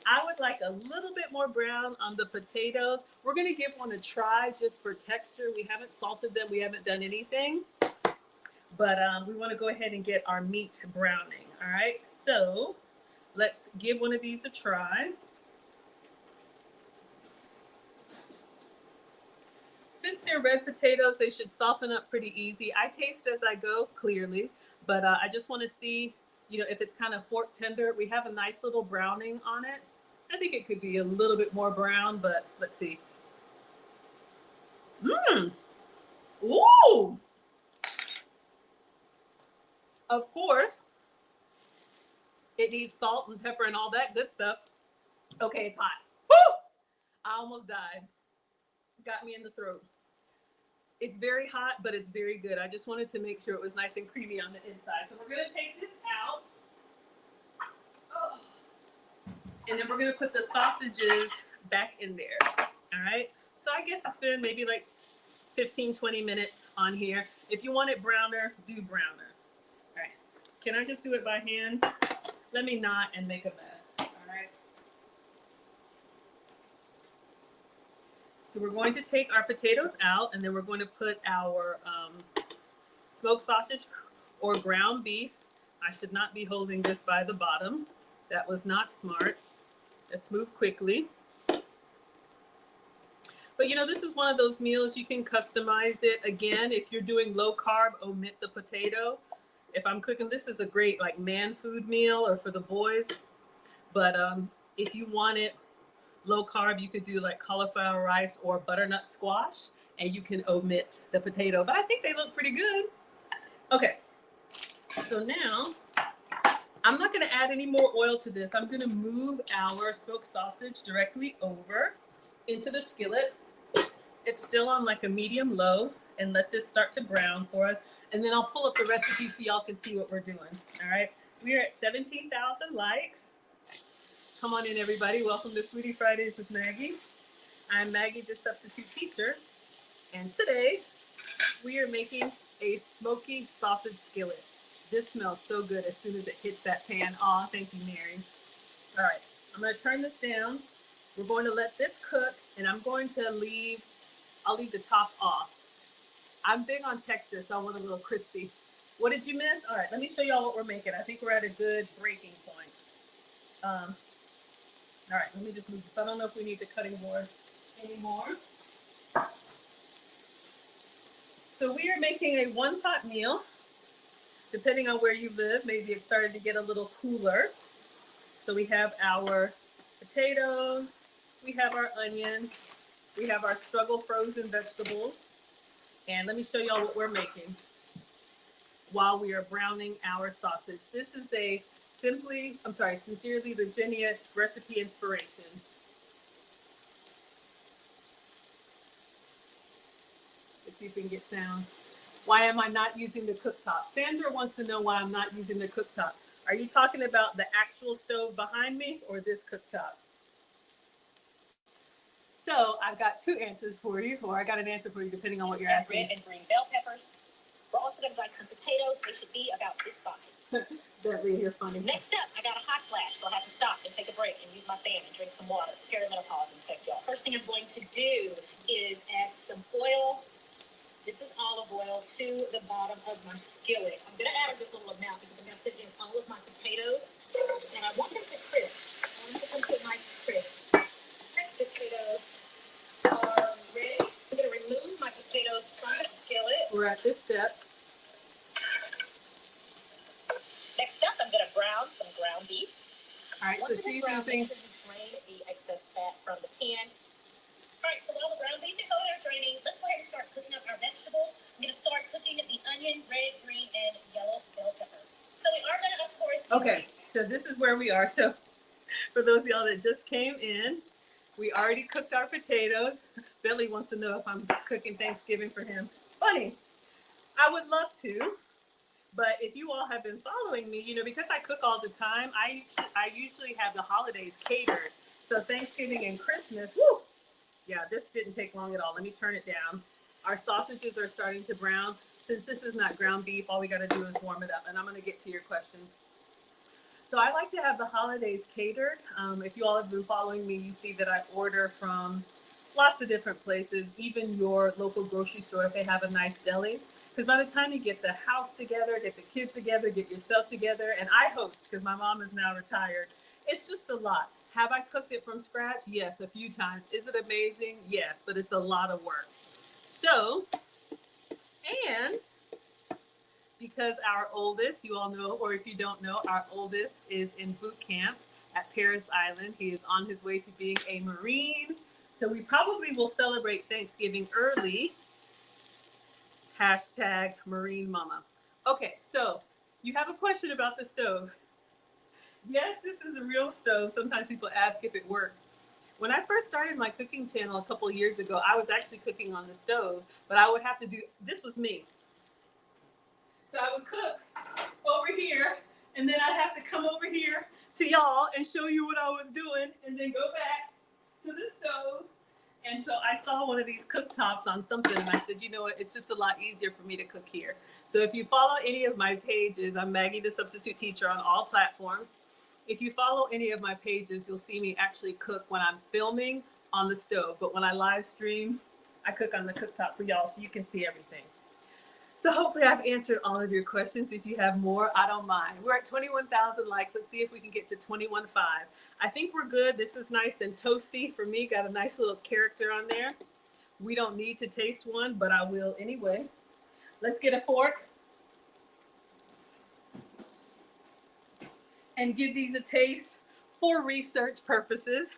I would like a little bit more brown on the potatoes. We're going to give one a try just for texture. We haven't salted them. We haven't done anything. But we want to go ahead and get our meat browning. All right. So let's give one of these a try. Since they're red potatoes, they should soften up pretty easy. I taste as I go, clearly. But I just want to see, if it's kind of fork tender. We have a nice little browning on it. I think it could be a little bit more brown, but let's see. Ooh! Of course, it needs salt and pepper and all that good stuff. Okay, it's hot. Woo! I almost died. Got me in the throat. It's very hot, but it's very good. I just wanted to make sure it was nice and creamy on the inside. So we're going to take this out. Oh. And then we're going to put the sausages back in there. All right. So I guess it's been maybe like 15, 20 minutes on here. If you want it browner, do browner. All right. Can I just do it by hand? Let me not and make a mess. All right. So we're going to take our potatoes out, and then we're going to put our smoked sausage or ground beef. I should not be holding this by the bottom. That was not smart. Let's move quickly. But this is one of those meals you can customize it. Again, if you're doing low carb, omit the potato. If I'm cooking, this is a great man food meal or for the boys. But if you want it low carb, you could do like cauliflower rice or butternut squash, and you can omit the potato. But I think they look pretty good. Okay, so now I'm not going to add any more oil to this. I'm going to move our smoked sausage directly over into the skillet. It's still on like a medium low, and let this start to brown for us. And then I'll pull up the recipe so y'all can see what we're doing. All right, we are at 17,000 likes. Come on in, everybody. Welcome to Foodie Fridays with Maggie. I'm Maggie, the substitute teacher. And today we are making a smoky sausage skillet. This smells so good as soon as it hits that pan. Aw, thank you, Mary. All right, I'm going to turn this down. We're going to let this cook, and I'll leave the top off. I'm big on texture, so I want a little crispy. What did you miss? All right, let me show y'all what we're making. I think we're at a good breaking point. All right, let me just move this. I don't know if we need to cut anymore. So we are making a one-pot meal. Depending on where you live, maybe it started to get a little cooler. So we have our potatoes, we have our onion, we have our struggle frozen vegetables. And let me show y'all what we're making while we are browning our sausage. This is a Sincerely Virginia recipe inspiration. Let's see if we can get sound. Why am I not using the cooktop? Sandra wants to know why I'm not using the cooktop. Are you talking about the actual stove behind me or this cooktop? So I've got two answers for you, or I got an answer for you depending on what you're And asking. red and green bell peppers. We're also going to dice some potatoes. They should be about this size. Bentley, you're funny. Next up, I got a hot flash, so I have to stop and take a break and use my fan and drink some water. Perimenopause in effect, y'all. First thing I'm going to do is add some oil. This is olive oil to the bottom of my skillet. I'm going to add a good little amount because I'm going to put in all of my potatoes. And I want them to crisp. I want them to come to a nice crisp. Next potatoes are ready. I'm going to remove my potatoes from the skillet. We're at this step. Next up, I'm going to brown some ground beef. All right, Once so it is she's brown, using. make sure you drain the excess fat from the pan. All right, so while the ground beef is over there draining, let's go ahead and start cooking up our vegetables. I'm going to start cooking the onion, red, green, and yellow bell pepper. So we are going to, of course. Okay, so this is where we are. So for those of y'all that just came in, we already cooked our potatoes. Billy wants to know if I'm cooking Thanksgiving for him. Funny. I would love to, but if you all have been following me, you know, because I cook all the time, I usually have the holidays catered. So Thanksgiving and Christmas, woo! Yeah, this didn't take long at all. Let me turn it down. Our sausages are starting to brown. Since this is not ground beef, all we got to do is warm it up. And I'm going to get to your question. So I like to have the holidays catered. If you all have been following me, you see that I order from lots of different places, even your local grocery store if they have a nice deli. Because by the time you get the house together, get the kids together, get yourself together, and I host because my mom is now retired, it's just a lot. Have I cooked it from scratch? Yes, a few times. Is it amazing? Yes, but it's a lot of work. So, and because our oldest, you all know, or if you don't know, our oldest is in boot camp at Paris Island. He is on his way to being a Marine. So we probably will celebrate Thanksgiving early. Hashtag Marine Mama. Okay, so you have a question about the stove. Yes, this is a real stove. Sometimes people ask if it works. When I first started my cooking channel a couple years ago, I was actually cooking on the stove, but I would have to do, this was me. So I would cook over here, and then I'd have to come over here to y'all and show you what I was doing, and then go back to the stove. And so I saw one of these cooktops on something, and I said, you know what, it's just a lot easier for me to cook here. So if you follow any of my pages, I'm Maggie the Substitute Teacher on all platforms. If you follow any of my pages, you'll see me actually cook when I'm filming on the stove. But when I live stream, I cook on the cooktop for y'all so you can see everything. So hopefully I've answered all of your questions. If you have more, I don't mind. We're at 21,000 likes. Let's see if we can get to 21.5. I think we're good. This is nice and toasty for me. Got a nice little character on there. We don't need to taste one, but I will anyway. Let's get a fork and give these a taste for research purposes.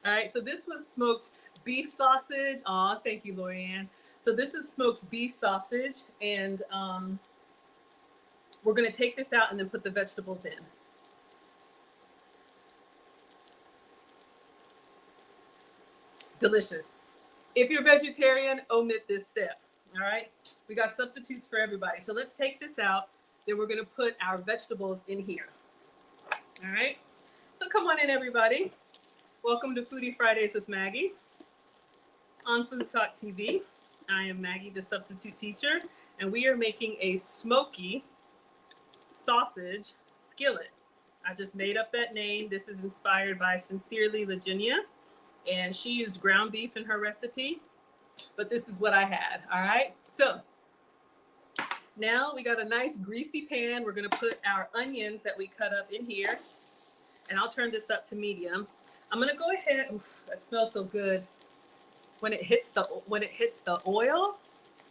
All right, so this was smoked beef sausage. Aw, thank you, Lorianne. So this is smoked beef sausage, and we're gonna take this out and then put the vegetables in. Delicious. If you're vegetarian, omit this step, all right? We got substitutes for everybody. So let's take this out, then we're gonna put our vegetables in here, all right? So come on in, everybody. Welcome to Foodie Fridays with Maggie on Food Talk TV. I am Maggie, the substitute teacher, and we are making a smoky sausage skillet. I just made up that name. This is inspired by Sincerely Virginia, and she used ground beef in her recipe, but this is what I had, all right? So now we got a nice greasy pan. We're gonna put our onions that we cut up in here, and I'll turn this up to medium. I'm gonna go ahead, oof, that smells so good. When it hits the oil,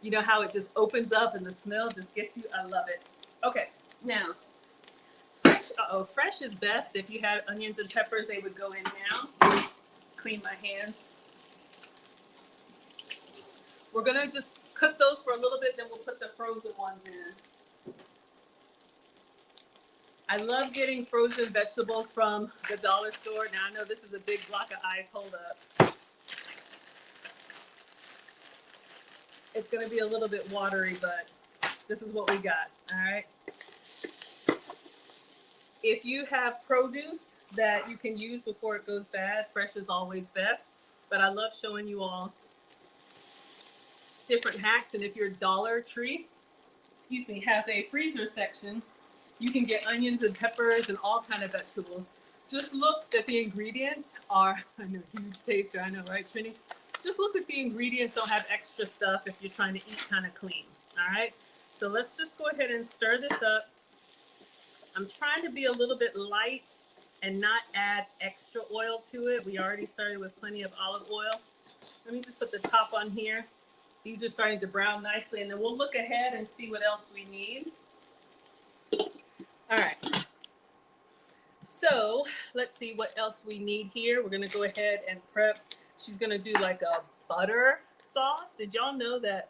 you know how it just opens up and the smell just gets you. I love it. Okay, now fresh is best. If you had onions and peppers, they would go in now. Clean my hands. We're gonna just cook those for a little bit, then we'll put the frozen ones in. I love getting frozen vegetables from the dollar store. Now I know this is a big block of ice. Hold up. It's gonna be a little bit watery, but this is what we got, all right? If you have produce that you can use before it goes bad, fresh is always best. but I love showing you all different hacks. And if your Dollar Tree, excuse me, has a freezer section, you can get onions and peppers and all kind of vegetables. Just look that the ingredients are, I know, huge taster, I know, right, Trini? Just look that the ingredients don't have extra stuff if you're trying to eat kind of clean, all right? So let's just go ahead and stir this up. I'm trying to be a little bit light and not add extra oil to it. We already started with plenty of olive oil. Let me just put the top on here. These are starting to brown nicely, and then we'll look ahead and see what else we need. All right. So let's see what else we need here. We're gonna go ahead and prep. She's gonna do like a butter sauce. Did y'all know that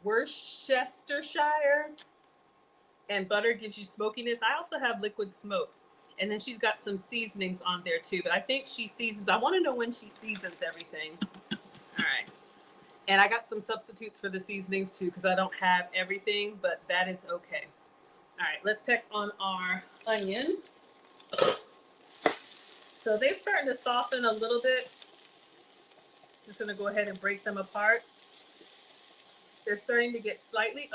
Worcestershire and butter gives you smokiness? I also have liquid smoke. And then she's got some seasonings on there too. But I think she seasons. I want to know when she seasons everything. All right. And I got some substitutes for the seasonings too because I don't have everything, but that is okay. All right, let's check on our onions. So they're starting to soften a little bit. Just gonna go ahead and break them apart. They're starting to get slightly,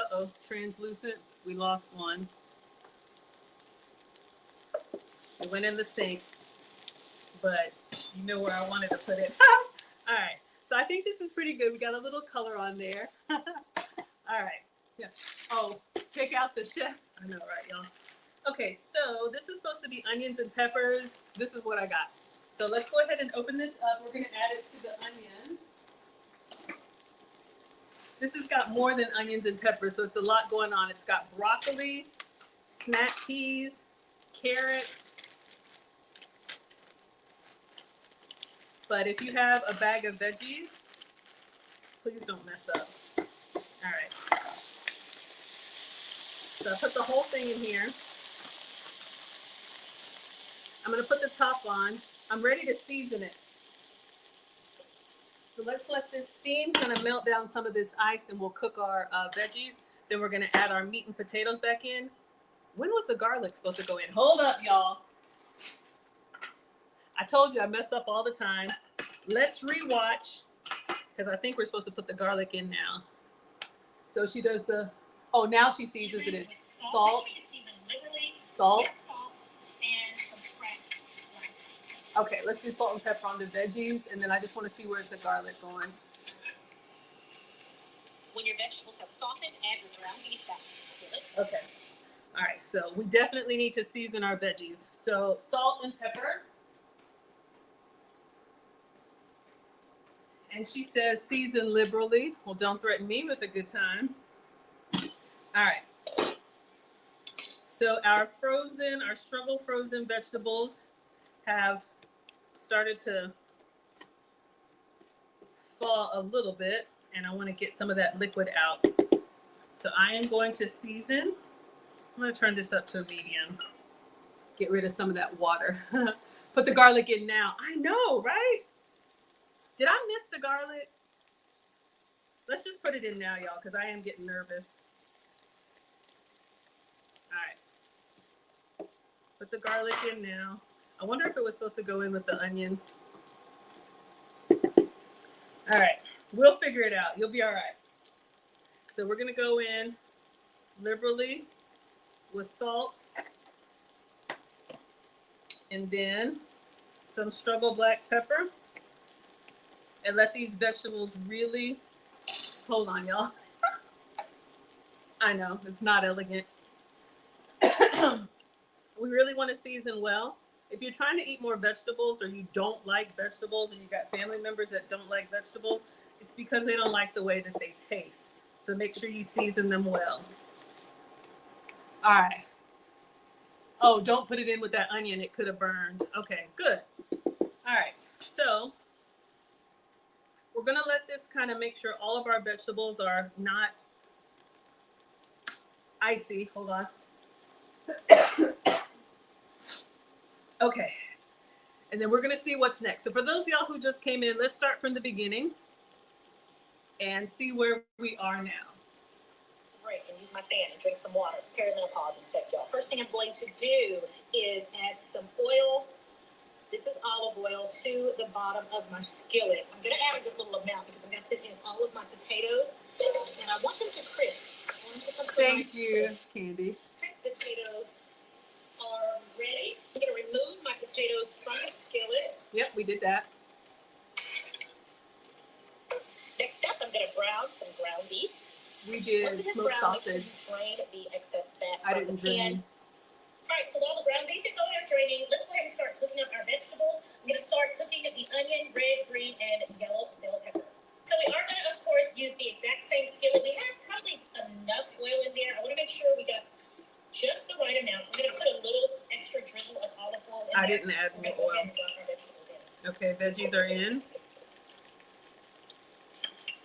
translucent. We lost one. It went in the sink, but you know where I wanted to put it. All right, so I think this is pretty good. We got a little color on there. All right, yeah. Oh, check out the chef. I know, right, y'all? Okay, so this is supposed to be onions and peppers. This is what I got. So let's go ahead and open this up. We're gonna add it to the onions. This has got more than onions and peppers, so it's a lot going on. It's got broccoli, snap peas, carrots. But if you have a bag of veggies, please don't mess up. All right. So I put the whole thing in here. I'm gonna put the top on. I'm ready to season it. So let's let this steam kind of melt down some of this ice and we'll cook our veggies. Then we're gonna add our meat and potatoes back in. When was the garlic supposed to go in? Hold up, y'all. I told you I mess up all the time. Let's rewatch, because I think we're supposed to put the garlic in now. So she does the, oh, now she seasons it in salt, salt. Okay, let's do salt and pepper on the veggies, and then I just want to see where's the garlic going. When your vegetables have softened, add your ground beef back. Okay. All right, so we definitely need to season our veggies. So salt and pepper. And she says season liberally. Well, don't threaten me with a good time. All right. So our struggle frozen vegetables have started to fall a little bit, and I want to get some of that liquid out. So I am going to season. I'm going to turn this up to a medium. Get rid of some of that water. Put the garlic in now. I know, right? Did I miss the garlic? Let's just put it in now, y'all, because I am getting nervous. All right. Put the garlic in now. I wonder if it was supposed to go in with the onion. All right. We'll figure it out. You'll be all right. So we're going to go in liberally with salt. And then some struggle black pepper. And let these vegetables really, hold on, y'all. I know, it's not elegant. We really want to season well. If you're trying to eat more vegetables or you don't like vegetables or you got family members that don't like vegetables, it's because they don't like the way that they taste. So make sure you season them well. All right. Oh, don't put it in with that onion. It could have burned. Okay, good. All right, so we're gonna let this kind of make sure all of our vegetables are not icy. Hold on. Okay, and then we're gonna see what's next. So for those of y'all who just came in, let's start from the beginning and see where we are now. Great, and use my fan and drink some water. Perimenopause infect, y'all. First thing I'm going to do is add some oil This is olive oil to the bottom of my skillet. I'm going to add a good little amount because I'm going to put in all of my potatoes. And I want them to crisp. I want them to come to Thank you, Candy. Potatoes are ready. I'm going to remove my potatoes from the skillet. Yep, we did that. Next up, I'm going to brown some ground beef. We did smoked sausage. Drain the excess fat I from didn't the pan. drain. All right, so while the ground beef is over there draining, let's go ahead and start cooking up our vegetables. I'm going to start cooking the onion, red, green, and yellow bell pepper. So we are going to, of course, use the exact same skillet. We have probably enough oil in there. I want to make sure we got just the right amount. So I'm going to put a little extra drizzle of olive oil in there. I didn't add more Go oil. ahead and drop our vegetables in. Okay, veggies are in.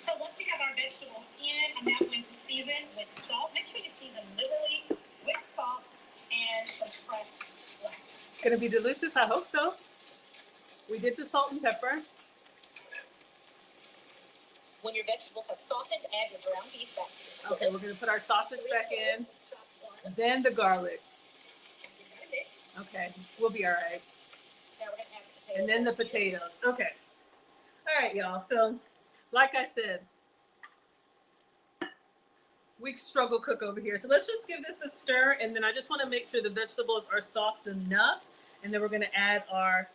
So once we have our vegetables in, I'm now going to season with salt. Make sure you season liberally with salt and some fresh black. It's gonna be delicious. I hope so. We did the salt and pepper. When your vegetables have softened, add your ground beef back to it. Okay, we're gonna put our sausage back in, then the garlic. Okay, we'll be all right. Now we're gonna add the potatoes. And then the potatoes. Okay. All right, y'all. So, like I said, we struggle cook over here. So let's just give this a stir, and then I just want to make sure the vegetables are soft enough, and then we're going to add our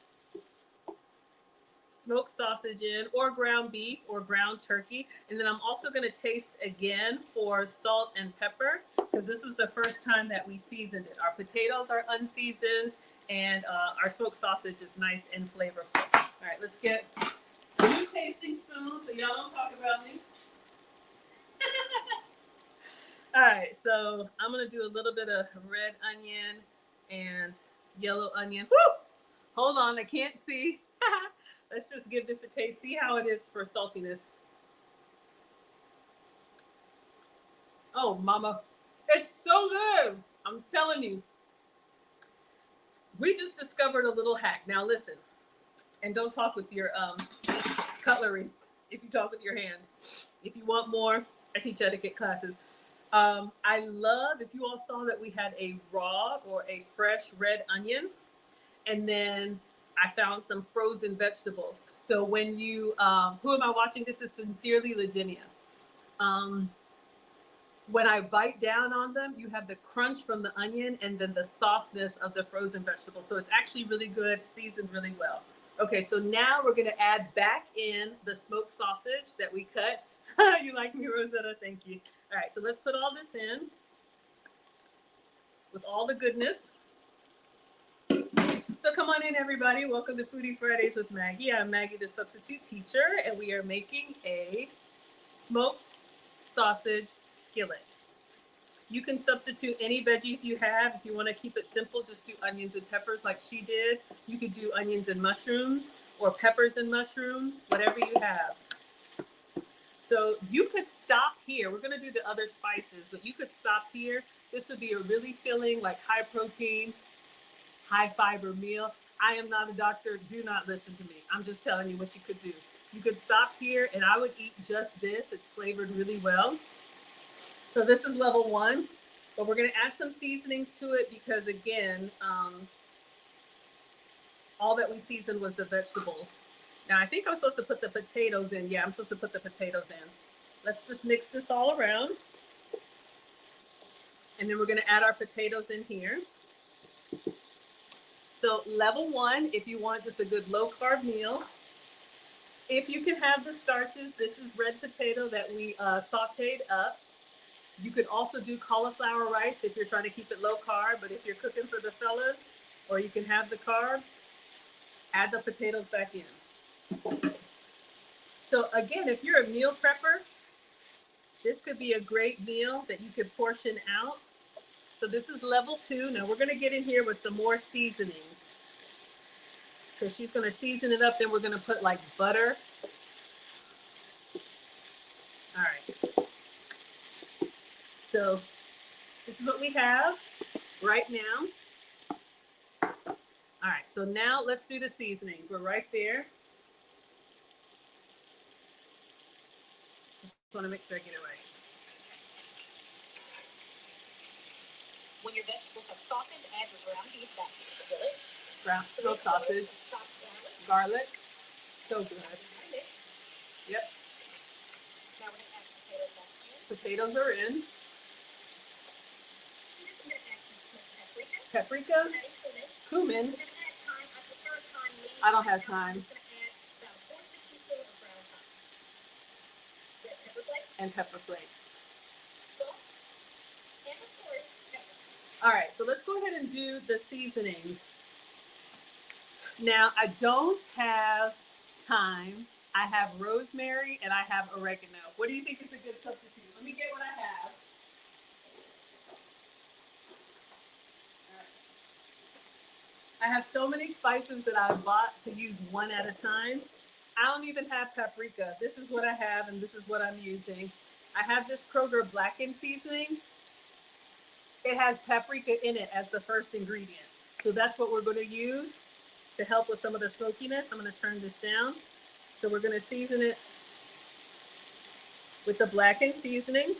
smoked sausage in, or ground beef, or ground turkey, and then I'm also going to taste again for salt and pepper, because this was the first time that we seasoned it. Our potatoes are unseasoned, and our smoked sausage is nice and flavorful. All right, let's get 2 tasting spoons so y'all don't talk about me. All right, so I'm gonna do a little bit of red onion and yellow onion. Woo! Hold on, I can't see. Let's just give this a taste. See how it is for saltiness. Oh, mama, it's so good. I'm telling you. We just discovered a little hack. Now listen, and don't talk with your cutlery if you talk with your hands. If you want more, I teach etiquette classes. I love, if you all saw that we had a raw or a fresh red onion, and then I found some frozen vegetables. So when you, who am I watching? This is Sincerely Virginia. When I bite down on them, you have the crunch from the onion and then the softness of the frozen vegetables. So it's actually really good, seasoned really well. Okay, so now we're gonna add back in the smoked sausage that we cut. You like me, Rosetta? Thank you. All right, so let's put all this in with all the goodness. So come on in, everybody. Welcome to Foodie Fridays with Maggie. I'm Maggie, the substitute teacher, and we are making a smoked sausage skillet. You can substitute any veggies you have. If you want to keep it simple, just do onions and peppers like she did. You could do onions and mushrooms, or peppers and mushrooms, whatever you have. So you could stop here. We're going to do the other spices, but you could stop here. This would be a really filling, like high protein, high fiber meal. I am not a doctor. Do not listen to me. I'm just telling you what you could do. You could stop here, and I would eat just this. It's flavored really well. So this is level 1, but we're going to add some seasonings to it because, again, all that we seasoned was the vegetables. Now, I think I'm supposed to put the potatoes in. Yeah, I'm supposed to put the potatoes in. Let's just mix this all around. And then we're going to add our potatoes in here. So level 1, if you want just a good low-carb meal. If you can have the starches, this is red potato that we sauteed up. You could also do cauliflower rice if you're trying to keep it low-carb. But if you're cooking for the fellas, or you can have the carbs, add the potatoes back in. So again, if you're a meal prepper, this could be a great meal that you could portion out. So this is level 2. Now we're going to get in here with some more seasonings. So she's going to season it up. Then we're going to put like butter. All right. So this is what we have right now. All right. So now let's do the seasonings. We're right there. Just want to make sure I get it right. When your vegetables have softened, add your ground beef back to the skillet. Ground smoked sausage, garlic, so good. Yep. Now we're gonna add potatoes back in. Potatoes are in. So just gonna add some smoked paprika. Paprika, Adding cumin. cumin. We're gonna add thyme. I prefer thyme leaves. I don't have Right now, thyme. I'm just gonna add about a quarter of a teaspoon of ground thyme. Red pepper flakes. And pepper flakes. Salt. And of course, pepper. All right, so let's go ahead and do the seasonings. Now, I don't have thyme. I have rosemary and I have oregano. What do you think is a good substitute? Let me get what I have. All right. I have so many spices that I bought to use one at a time. I don't even have paprika. This is what I have and this is what I'm using. I have this Kroger blackened seasoning. It has paprika in it as the first ingredient. So that's what we're going to use to help with some of the smokiness. I'm going to turn this down. So we're going to season it with the blackened seasoning.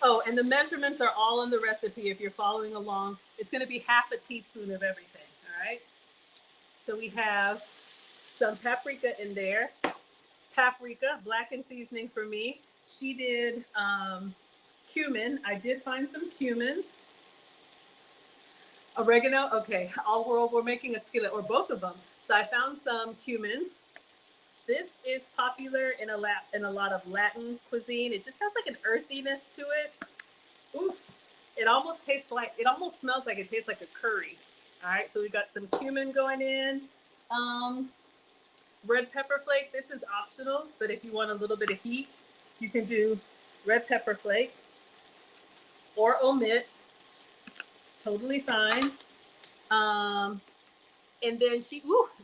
Oh, and the measurements are all in the recipe if you're following along. It's going to be half a teaspoon of everything, all right? So we have some paprika in there. Paprika, blackened seasoning for me. She did cumin. I did find some cumin. Oregano, okay. We're making a skillet, or both of them. So I found some cumin. This is popular in a lot of Latin cuisine. It just has like an earthiness to it. Oof. It almost smells like it tastes like a curry. All right, so we got some cumin going in. Red pepper flake, this is optional, but if you want a little bit of heat, you can do red pepper flake or omit. Totally fine. And then it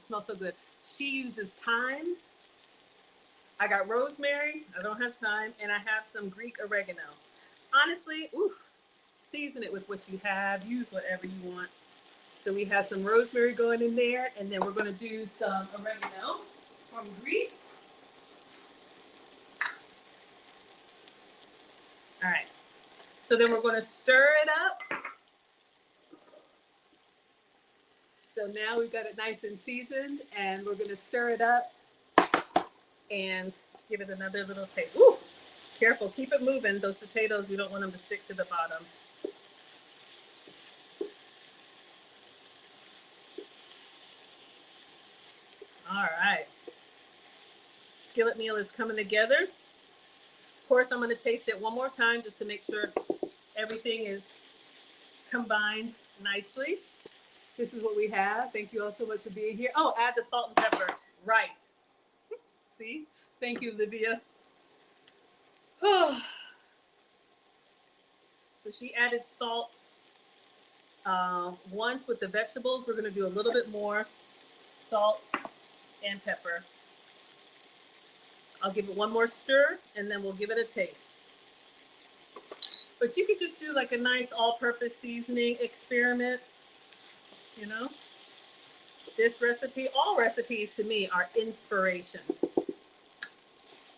smells so good. She uses thyme. I got rosemary. I don't have thyme. And I have some Greek oregano. Honestly, season it with what you have. Use whatever you want. So we have some rosemary going in there. And then we're going to do some oregano from Greece. All right. So then we're going to stir it up. So now we've got it nice and seasoned, and we're going to stir it up and give it another little taste. Ooh, careful, keep it moving. Those potatoes, we don't want them to stick to the bottom. All right. Skillet meal is coming together. Of course, I'm going to taste it one more time just to make sure everything is combined nicely. This is what we have. Thank you all so much for being here. Oh, add the salt and pepper. Right. See? Thank you, Livia. So she added salt once with the vegetables. We're going to do a little bit more salt and pepper. I'll give it one more stir, and then we'll give it a taste. But you could just do like a nice all-purpose seasoning experiment. You know, this recipe, all recipes to me are inspiration.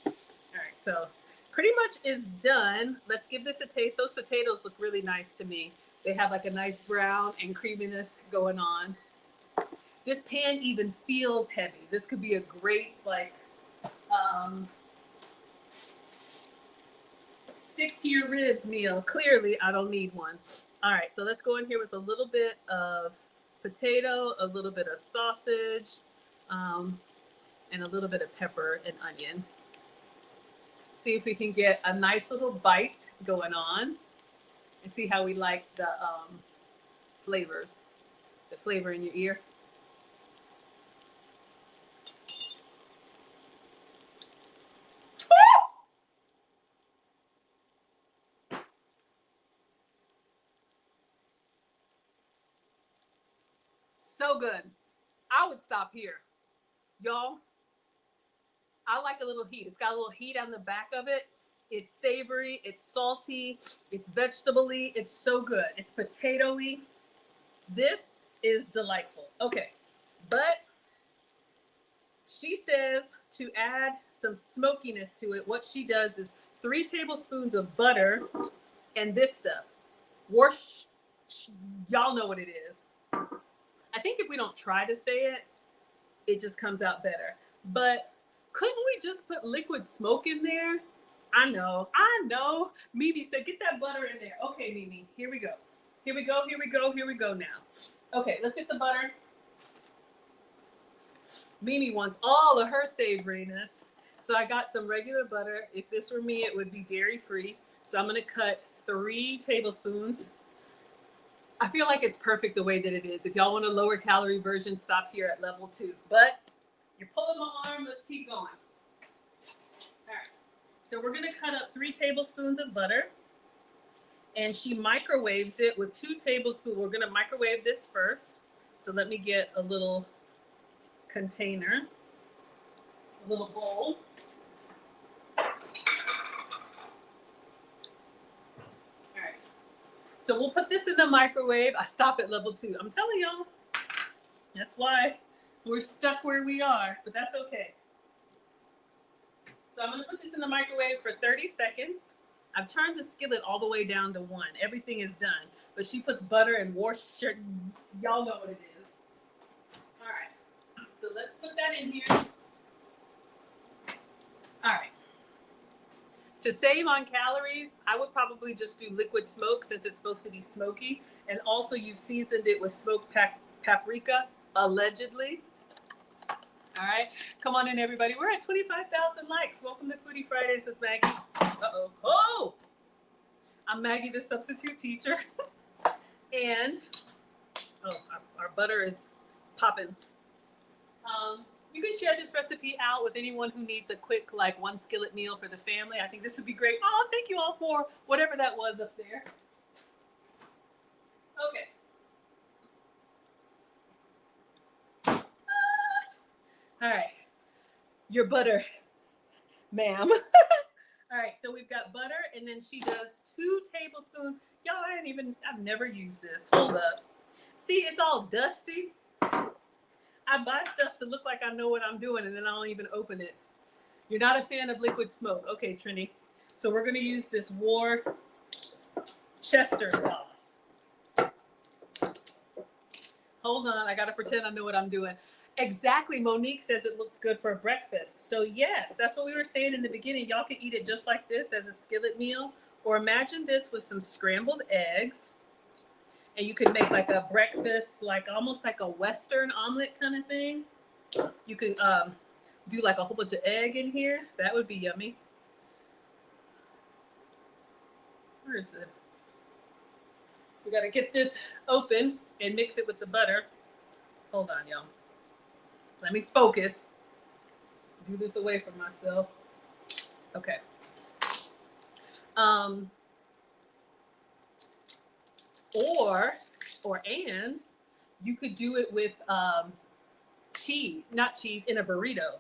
All right, so pretty much is done. Let's give this a taste. Those potatoes look really nice to me. They have like a nice brown and creaminess going on. This pan even feels heavy. This could be a great like stick to your ribs meal. Clearly, I don't need one. All right, so let's go in here with a little bit of potato, a little bit of sausage, and a little bit of pepper and onion. See if we can get a nice little bite going on and see how we like the flavors, the flavor in your ear. So good. I would stop here. Y'all, I like a little heat. It's got a little heat on the back of it. It's savory, it's salty, it's vegetable-y, it's so good. It's potato-y. This is delightful. Okay, but she says to add some smokiness to it, what she does is 3 tablespoons of butter and this stuff. Y'all know what it is. I think if we don't try to say it, it just comes out better. But couldn't we just put liquid smoke in there? I know. Mimi said, get that butter in there. Okay, Mimi, here we go. Here we go now. Okay, let's get the butter. Mimi wants all of her savoriness. So I got some regular butter. If this were me, it would be dairy-free. So I'm gonna cut 3 tablespoons. I feel like it's perfect the way that it is. If y'all want a lower calorie version, stop here at level 2. But you're pulling my arm, let's keep going. All right, so we're gonna cut up 3 tablespoons of butter. And she microwaves it with 2 tablespoons. We're gonna microwave this first. So let me get a little container, a little bowl. All right, so we'll put this in the microwave. I stop at level 2. I'm telling y'all, that's why we're stuck where we are, but that's okay. So I'm gonna put this in the microwave for 30 seconds. I've turned the skillet all the way down to 1. Everything is done, but she puts butter and Worcestershire. Y'all know what it is. All right, so let's put that in here. All right. To save on calories, I would probably just do liquid smoke since it's supposed to be smoky. And also you've seasoned it with smoked paprika, allegedly. All right, come on in, everybody. We're at 25,000 likes. Welcome to Foodie Fridays with Maggie. Uh-oh. Oh! I'm Maggie, the substitute teacher. And, our butter is popping. You can share this recipe out with anyone who needs a quick, like, 1 skillet meal for the family. I think this would be great. Oh, thank you all for whatever that was up there. Okay. All right, your butter, ma'am. All right, so we've got butter, and then she does 2 tablespoons. Y'all, I've never used this. Hold up. See, it's all dusty. I buy stuff to look like I know what I'm doing, and then I don't even open it. You're not a fan of liquid smoke. Okay, Trini. So we're gonna use this Worcester sauce. Hold on, I gotta pretend I know what I'm doing. Exactly, Monique says it looks good for breakfast. So yes, that's what we were saying in the beginning. Y'all could eat it just like this as a skillet meal, or imagine this with some scrambled eggs. And you could make like a breakfast, like almost like a Western omelet kind of thing. You could do like a whole bunch of egg in here. That would be yummy. Where is it? We gotta get this open and mix it with the butter. Hold on, y'all. Let me focus. Do this away from myself. Okay. And you could do it with cheese, not cheese, in a burrito,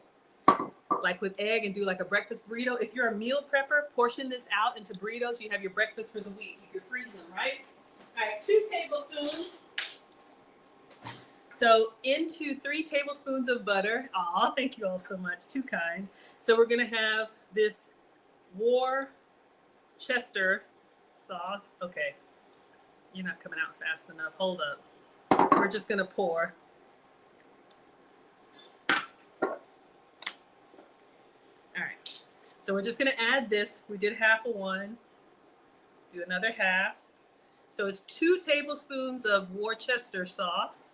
like with egg, and do like a breakfast burrito. If you're a meal prepper, portion this out into burritos. You have your breakfast for the week. You can freeze them, right? All right, 2 tablespoons. So into 3 tablespoons of butter. Aw, thank you all so much. Too kind. So we're gonna have this Worcester sauce. Okay, you're not coming out fast enough. Hold up. We're just gonna pour. All right. So we're just gonna add this. We did half of one. Do another half. So it's 2 tablespoons of Worcester sauce.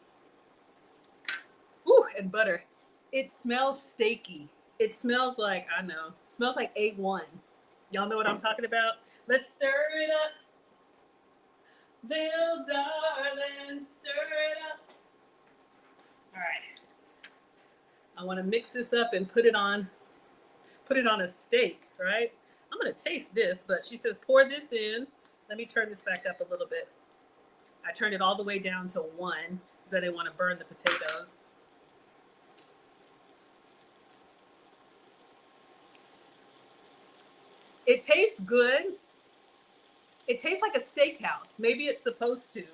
Ooh, and butter. It smells steaky. It smells like, I know, it smells like A1. Y'all know what I'm talking about? Let's stir it up. Little darling, stir it up. All right. I want to mix this up and put it on a steak, right? I'm going to taste this, but she says pour this in. Let me turn this back up a little bit. I turned it all the way down to 1 because I didn't want to burn the potatoes. It tastes good. It tastes like a steakhouse. Maybe it's supposed to.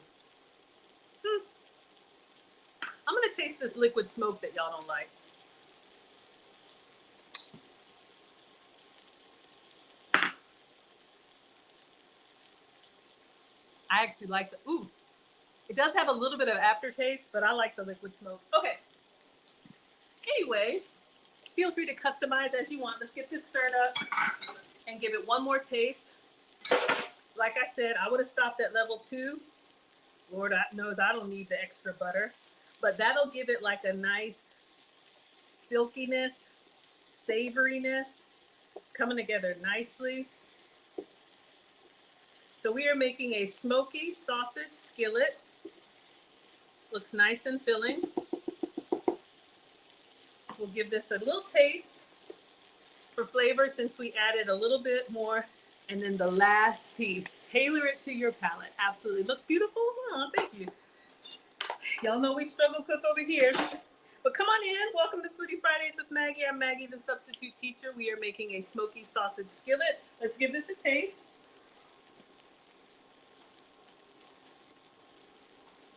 I'm going to taste this liquid smoke that y'all don't like. I actually like the, ooh, It does have a little bit of aftertaste, but I like the liquid smoke. Okay. Anyway, feel free to customize as you want. Let's get this stirred up and give it one more taste. Like I said, I would have stopped at level 2. Lord knows I don't need the extra butter, but that'll give it like a nice silkiness, savoriness, coming together nicely. So we are making a smoky sausage skillet. Looks nice and filling. We'll give this a little taste for flavor since we added a little bit more. And then the last piece, tailor it to your palate. Absolutely. Looks beautiful. Oh, thank you. Y'all know we struggle cook over here. But come on in. Welcome to Foodie Fridays with Maggie. I'm Maggie, the substitute teacher. We are making a smoky sausage skillet. Let's give this a taste.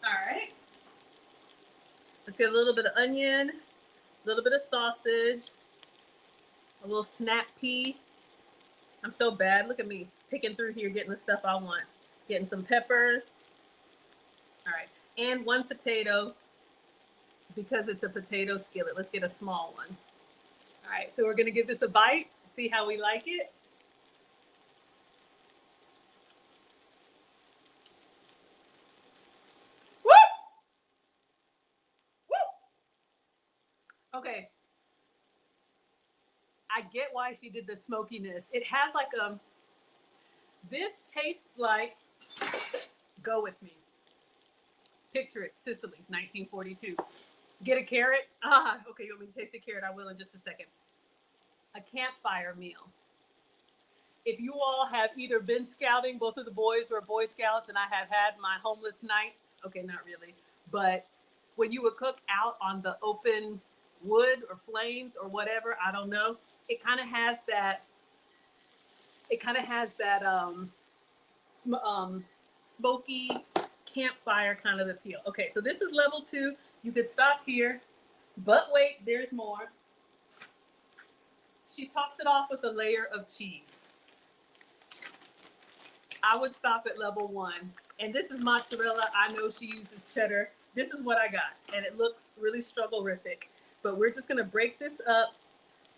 All right. Let's get a little bit of onion, a little bit of sausage, a little snap pea. I'm so bad. Look at me picking through here, getting the stuff I want. Getting some pepper. All right. And 1 potato because it's a potato skillet. Let's get a small one. All right. So we're going to give this a bite, see how we like it. Woo! Woo! Okay. I get why she did the smokiness. It has like this tastes like, go with me. Picture it, Sicily, 1942. Get a carrot. Okay, you want me to taste a carrot? I will in just a second. A campfire meal. If you all have either been scouting, both of the boys were Boy Scouts, and I have had my homeless nights. Okay, not really. But when you would cook out on the open wood or flames or whatever, I don't know. It kind of has that. Smoky campfire kind of appeal. Okay, so this is level 2. You could stop here, but wait, there's more. She tops it off with a layer of cheese. I would stop at level 1. And this is mozzarella. I know she uses cheddar. This is what I got, and it looks really struggle-rific. But we're just gonna break this up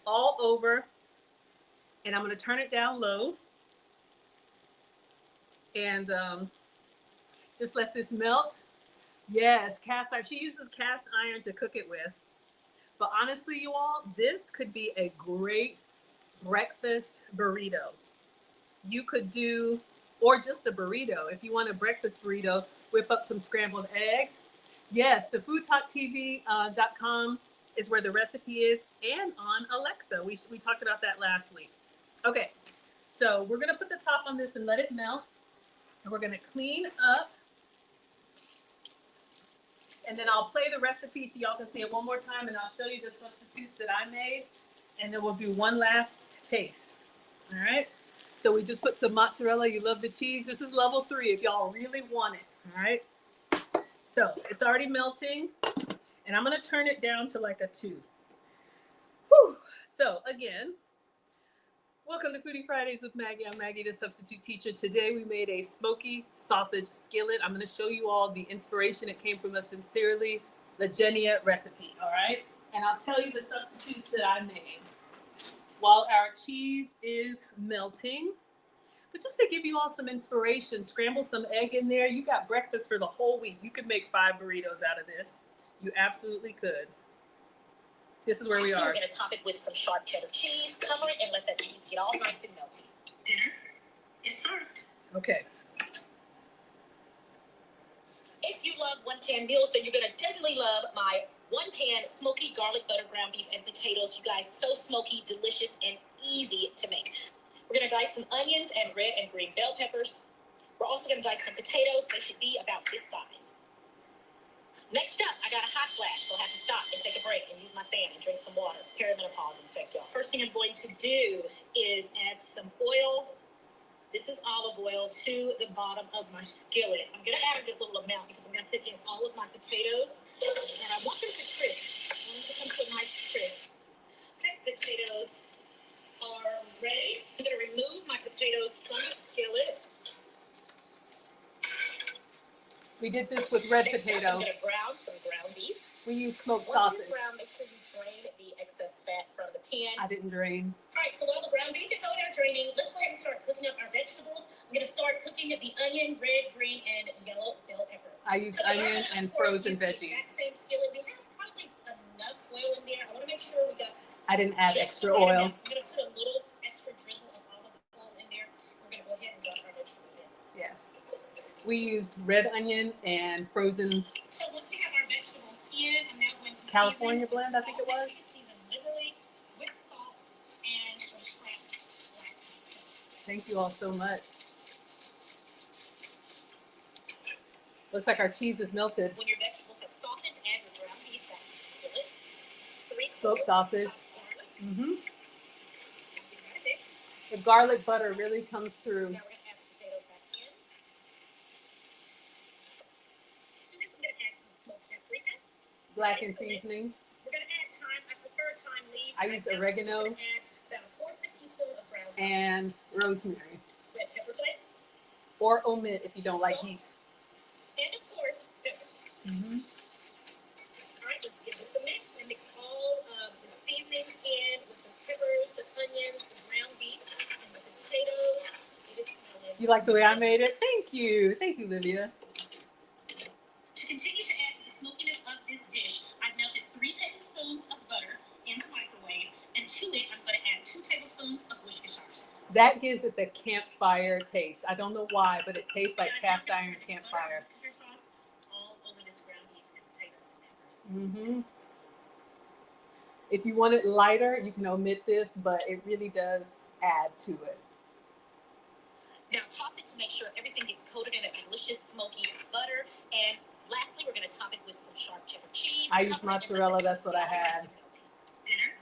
all over, and I'm gonna turn it down low. And just let this melt. Yes, cast iron. She uses cast iron to cook it with. But honestly, you all, this could be a great breakfast burrito. You could do, or just a burrito. If you want a breakfast burrito, whip up some scrambled eggs. Yes, the foodtalktv.com is where the recipe is, and on Alexa. We talked about that last week. Okay, so we're gonna put the top on this and let it melt. And we're gonna clean up. And then I'll play the recipe so y'all can see it one more time, and I'll show you the substitutes that I made. And then we'll do one last taste. All right. So we just put some mozzarella. You love the cheese. This is level 3 if y'all really want it. All right. So it's already melting, and I'm going to turn it down to like a 2. Whew. So again, welcome to Foodie Fridays with Maggie. I'm Maggie, the substitute teacher. Today we made a smoky sausage skillet. I'm going to show you all the inspiration. It came from a Sincerely Legenia recipe, all right? And I'll tell you the substitutes that I made while our cheese is melting. But just to give you all some inspiration, scramble some egg in there. You got breakfast for the whole week. You could make 5 burritos out of this. You absolutely could. This is where we are. We're going to top it with some sharp cheddar cheese, cover it, and let that cheese get all nice and melty. Dinner is served. Okay. If you love one-pan meals, then you're going to definitely love my one-pan smoky garlic butter ground beef and potatoes. You guys, so smoky, delicious, and easy to make. We're going to dice some onions and red and green bell peppers. We're also going to dice some potatoes. They should be about this size. Next up, I got a hot flash, so I'll have to stop and take a break and use my fan and drink some water. Perimenopause in effect, y'all. First thing I'm going to do is add some oil. This is olive oil to the bottom of my skillet. I'm going to add a good little amount because I'm going to put in all of my potatoes. And I want them to crisp. I want them to come to a nice crisp. Okay, potatoes are ready. I'm going to remove my potatoes from the skillet. We did this with red Next up, potato. I'm gonna brown some ground beef. We used smoked Once sausage. it's brown, make sure you drain the excess fat from the pan. I didn't drain. All right, so while the ground beef is over there draining, let's go ahead and start cooking up our vegetables. I'm gonna start cooking the onion, red, green, and yellow bell pepper. I used So onion and frozen veggies. Exact same skillet. We have probably enough oil in there. I want to make sure we got. I didn't add just extra the right oil. amount. So I'm gonna put a little extra drizzle of olive oil in there. We're gonna go ahead and drop our vegetables in. Yes. We used red onion and frozen So once we have our vegetables in, I'm now going to California season blend, I think it was. Make sure you season liberally with salt and some cracked black pepper. Thank you all so much. Looks like our cheese is melted. When your vegetables have softened, add your ground beef back to the skillet. 3 Smoked sausage. garlic. The garlic butter really comes through. Now we're gonna add the potatoes back in. To this, I'm gonna add some smoked paprika. Blackened seasoning. We're gonna add thyme. I prefer thyme leaves. I use oregano Add about 1/4 teaspoon of ground thyme. and rosemary. Red pepper flakes. Or omit if you don't like heat. And of course, pepper. All right, let's give this a mix and mix all of the seasonings in with the peppers, the onions, the ground beef, and the potatoes. It is smelling. You like the way I made it? Thank you. Thank you, Livia. To continue to add to the smokiness of this dish, I've melted 3 tablespoons of butter in the microwave, and to it, I'm going to add 2 tablespoons of Worcestershire sauce. That gives it the campfire taste. I don't know why, but it tastes like cast iron campfire. Worcestershire sauce all over this ground beef and potatoes and peppers. If you want it lighter, you can omit this, but it really does add to it. Now toss it to make sure everything gets coated in that delicious smoky butter. And lastly, we're going to top it with some sharp cheddar cheese. I used mozzarella, that's what I had. Dinner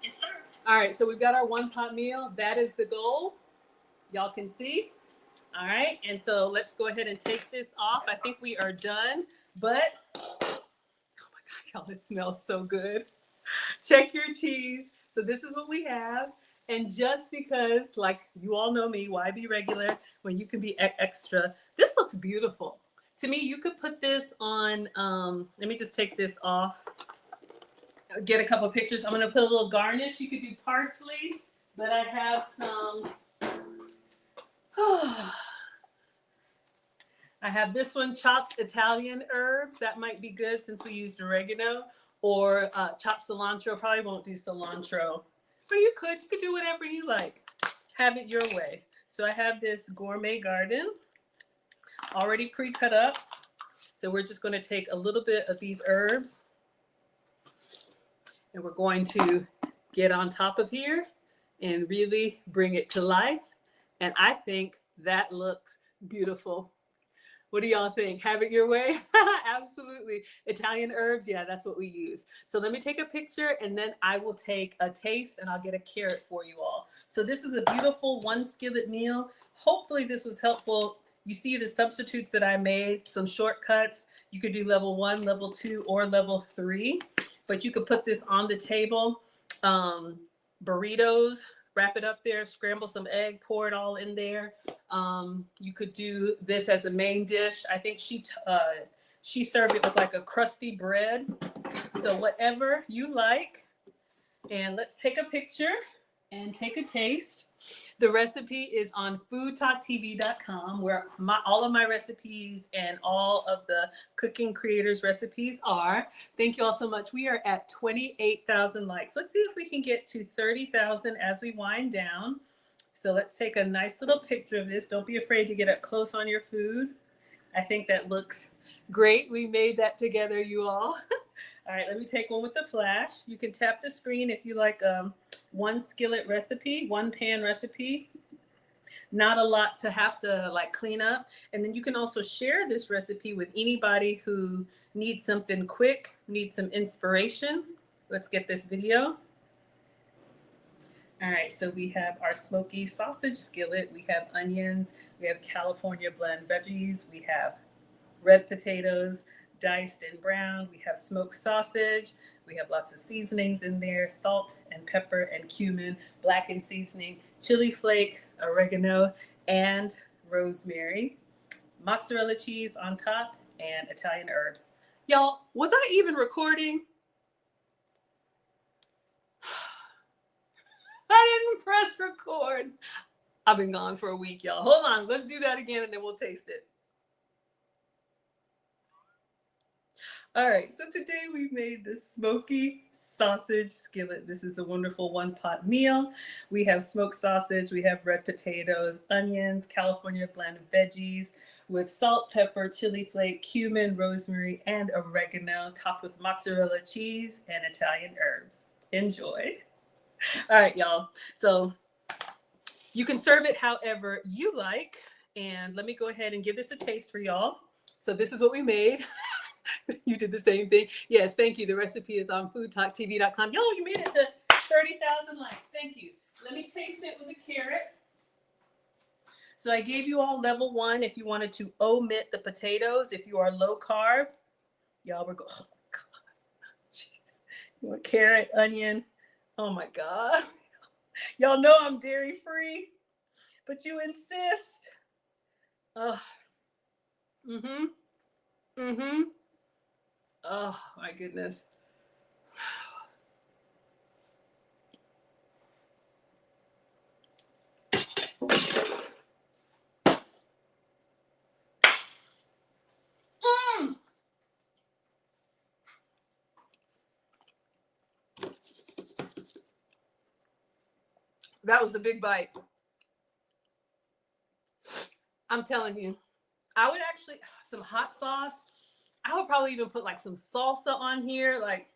is served. All right, so we've got our one pot meal. That is the goal. Y'all can see. All right, and so let's go ahead and take this off. I think we are done, but oh my God, y'all, it smells so good. Check your cheese. So this is what we have. And just because, like you all know me, why be regular when you can be extra? This looks beautiful. To me, you could put this on, let me just take this off. Get a couple pictures. I'm going to put a little garnish. You could do parsley, but I have some. I have this one, chopped Italian herbs. That might be good since we used oregano, or chopped cilantro. Probably won't do cilantro. Or you could do whatever you like. Have it your way. So I have this gourmet garden already pre-cut up. So we're just going to take a little bit of these herbs and we're going to get on top of here and really bring it to life. And I think that looks beautiful. What do y'all think? Have it your way? Absolutely. Italian herbs, yeah, that's what we use. So let me take a picture and then I will take a taste and I'll get a carrot for you all. So this is a beautiful 1 skillet meal. Hopefully this was helpful. You see the substitutes that I made, some shortcuts. You could do level 1, level 2, or level 3. But you could put this on the table, burritos, wrap it up there, scramble some egg, pour it all in there. You could do this as a main dish. I think she served it with like a crusty bread. So whatever you like. And let's take a picture and take a taste. The recipe is on foodtalktv.com, where all of my recipes and all of the cooking creators recipes are. Thank you all so much. We are at 28,000 likes. Let's see if we can get to 30,000 as we wind down. So let's take a nice little picture of this. Don't be afraid to get up close on your food. I think that looks great. We made that together, you all. All right, let me take one with the flash. You can tap the screen if you like 1 skillet recipe, 1 pan recipe. Not a lot to have to like clean up. And then you can also share this recipe with anybody who needs something quick, needs some inspiration. Let's get this video. All right, so we have our smoky sausage skillet. We have onions. We have California blend veggies. We have red potatoes, diced and browned. We have smoked sausage. We have lots of seasonings in there, salt and pepper and cumin, blackened seasoning, chili flake, oregano, and rosemary. Mozzarella cheese on top and Italian herbs. Y'all, was I even recording? I didn't press record. I've been gone for a week, y'all. Hold on. Let's do that again and then we'll taste it. All right. So today we made the smoky sausage skillet. This is a wonderful one-pot meal. We have smoked sausage. We have red potatoes, onions, California blend veggies with salt, pepper, chili flake, cumin, rosemary, and oregano, topped with mozzarella cheese and Italian herbs. Enjoy. All right, y'all. So you can serve it however you like. And let me go ahead and give this a taste for y'all. So this is what we made. You did the same thing. Yes, thank you. The recipe is on foodtalktv.com. Y'all, you made it to 30,000 likes. Thank you. Let me taste it with a carrot. So I gave you all level 1 if you wanted to omit the potatoes. If you are low carb, y'all were going, oh my God. Jeez. You want carrot, onion. Oh my God. Y'all know I'm dairy free, but you insist. Oh. Oh my goodness. That was a big bite. I'm telling you, I would actually, some hot sauce. I would probably even put like some salsa on here. Like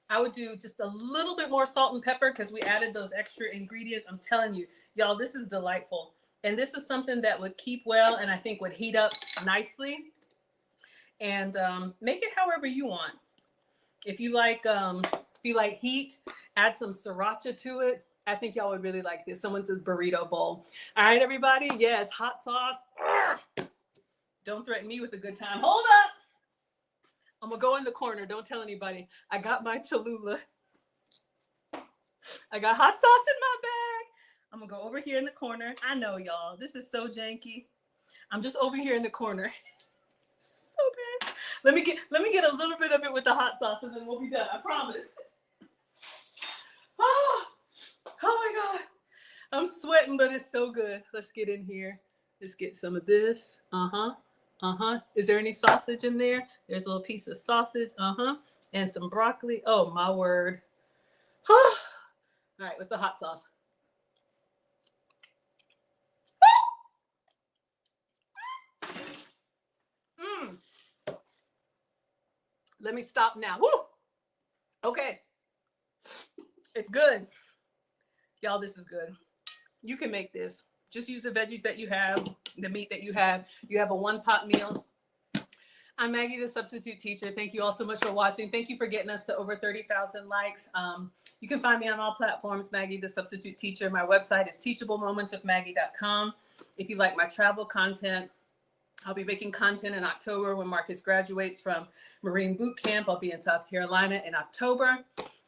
I would do just a little bit more salt and pepper because we added those extra ingredients. I'm telling you, y'all, this is delightful. And this is something that would keep well and I think would heat up nicely. And make it however you want. If you like heat, add some sriracha to it. I think y'all would really like this. Someone says burrito bowl. All right, everybody. Yes, hot sauce. Don't threaten me with a good time. Hold up. I'm going to go in the corner. Don't tell anybody. I got my Cholula. I got hot sauce in my bag. I'm going to go over here in the corner. I know, y'all. This is so janky. I'm just over here in the corner. So bad. Let me get a little bit of it with the hot sauce and then we'll be done. I promise. Oh my God. I'm sweating, but it's so good. Let's get in here. Let's get some of this. Is there any sausage in there? There's a little piece of sausage. And some broccoli. Oh my word. All right, with the hot sauce. Let me stop now. Woo! Okay. It's good. Y'all, this is good. You can make this. Just use the veggies that you have, the meat that you have. You have a one-pot meal. I'm Maggie, the substitute teacher. Thank you all so much for watching. Thank you for getting us to over 30,000 likes. You can find me on all platforms, Maggie, the substitute teacher. My website is teachablemomentswithmaggie.com. If you like my travel content, I'll be making content in October when Marcus graduates from Marine Boot Camp. I'll be in South Carolina in October.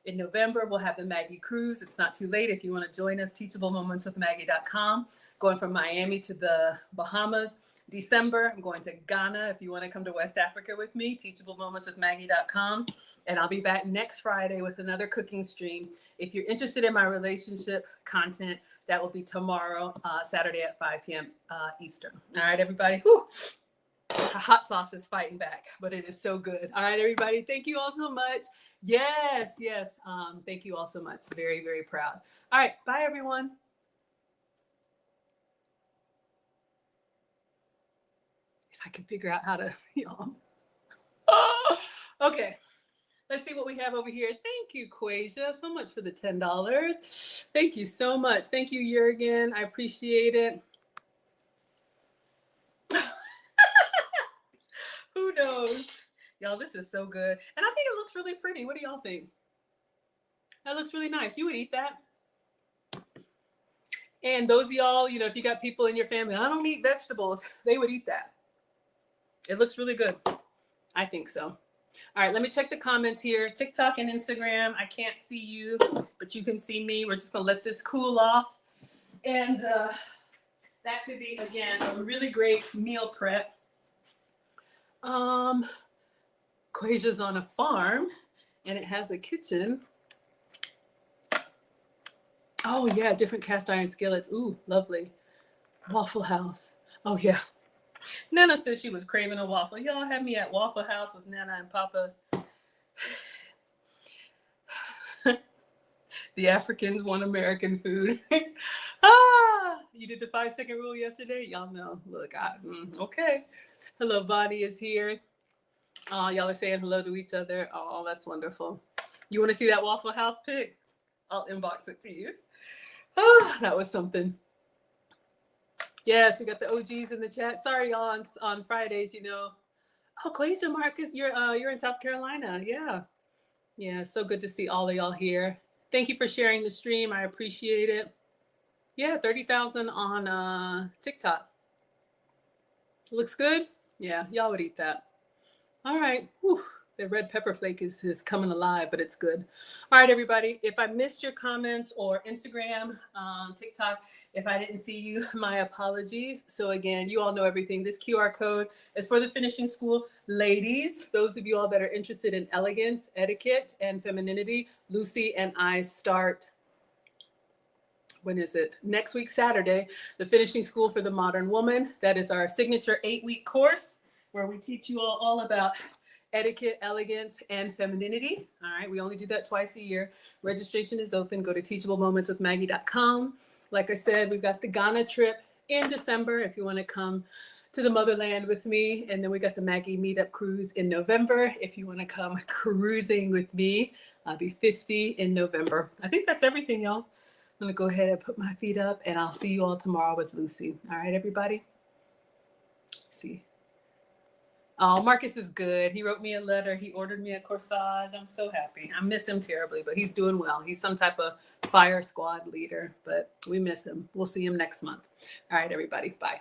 In November, we'll have the Maggie Cruise. It's not too late if you want to join us, teachablemomentswithmaggie.com. Going from Miami to the Bahamas. December, I'm going to Ghana. If you want to come to West Africa with me, teachablemomentswithmaggie.com. And I'll be back next Friday with another cooking stream. If you're interested in my relationship content, that will be tomorrow, Saturday at 5 p.m. Eastern. All right, everybody. Whew. Hot sauce is fighting back, but it is so good. All right, everybody. Thank you all so much. Yes. Thank you all so much. Very, very proud. All right. Bye, everyone. If I can figure out how to, y'all. Oh, okay. Let's see what we have over here. Thank you, Quasia, so much for the $10. Thank you so much. Thank you, Jurgen. I appreciate it. Who knows? Y'all, this is so good. And I think it looks really pretty. What do y'all think? That looks really nice. You would eat that. And those of y'all, you know, if you got people in your family, I don't eat vegetables, they would eat that. It looks really good. I think so. All right, let me check the comments here. TikTok and Instagram, I can't see you, but you can see me. We're just gonna let this cool off. And that could be, again, a really great meal prep. Quasia's on a farm and it has a kitchen. Oh yeah, different cast iron skillets. Ooh, lovely. Waffle House. Oh yeah. Nana said she was craving a waffle. Y'all had me at Waffle House with Nana and Papa. The Africans want American food. You did the 5-second rule yesterday? Y'all know. Look, okay. Hello, Bonnie is here. Y'all are saying hello to each other. Oh, that's wonderful. You want to see that Waffle House pic? I'll inbox it to you. That was something. Yes, we got the OGs in the chat. Sorry, y'all, on Fridays, you know. Oh, Quasia Marcus, you're in South Carolina. Yeah, so good to see all of y'all here. Thank you for sharing the stream. I appreciate it. Yeah, 30,000 on TikTok. Looks good? Yeah, y'all would eat that. All right. Whew. The red pepper flake is coming alive, but it's good. All right, everybody. If I missed your comments or Instagram, TikTok, if I didn't see you, my apologies. So again, you all know everything. This QR code is for the finishing school. Ladies, those of you all that are interested in elegance, etiquette, and femininity, Lucy and I start, when is it? Next week, Saturday, the finishing school for the modern woman. That is our signature 8-week course where we teach you all about etiquette, elegance, and femininity. All right, we only do that twice a year. Registration is open. Go to teachablemomentswithmaggie.com. Like I said, we've got the Ghana trip in December if you want to come to the motherland with me. And then we got the Maggie meetup cruise in November if you want to come cruising with me. I'll be 50 in November. I think that's everything, y'all. I'm going to go ahead and put my feet up, and I'll see you all tomorrow with Lucy. All right, everybody? See. Oh, Marcus is good. He wrote me a letter. He ordered me a corsage. I'm so happy. I miss him terribly, but he's doing well. He's some type of fire squad leader, but we miss him. We'll see him next month. All right, everybody. Bye.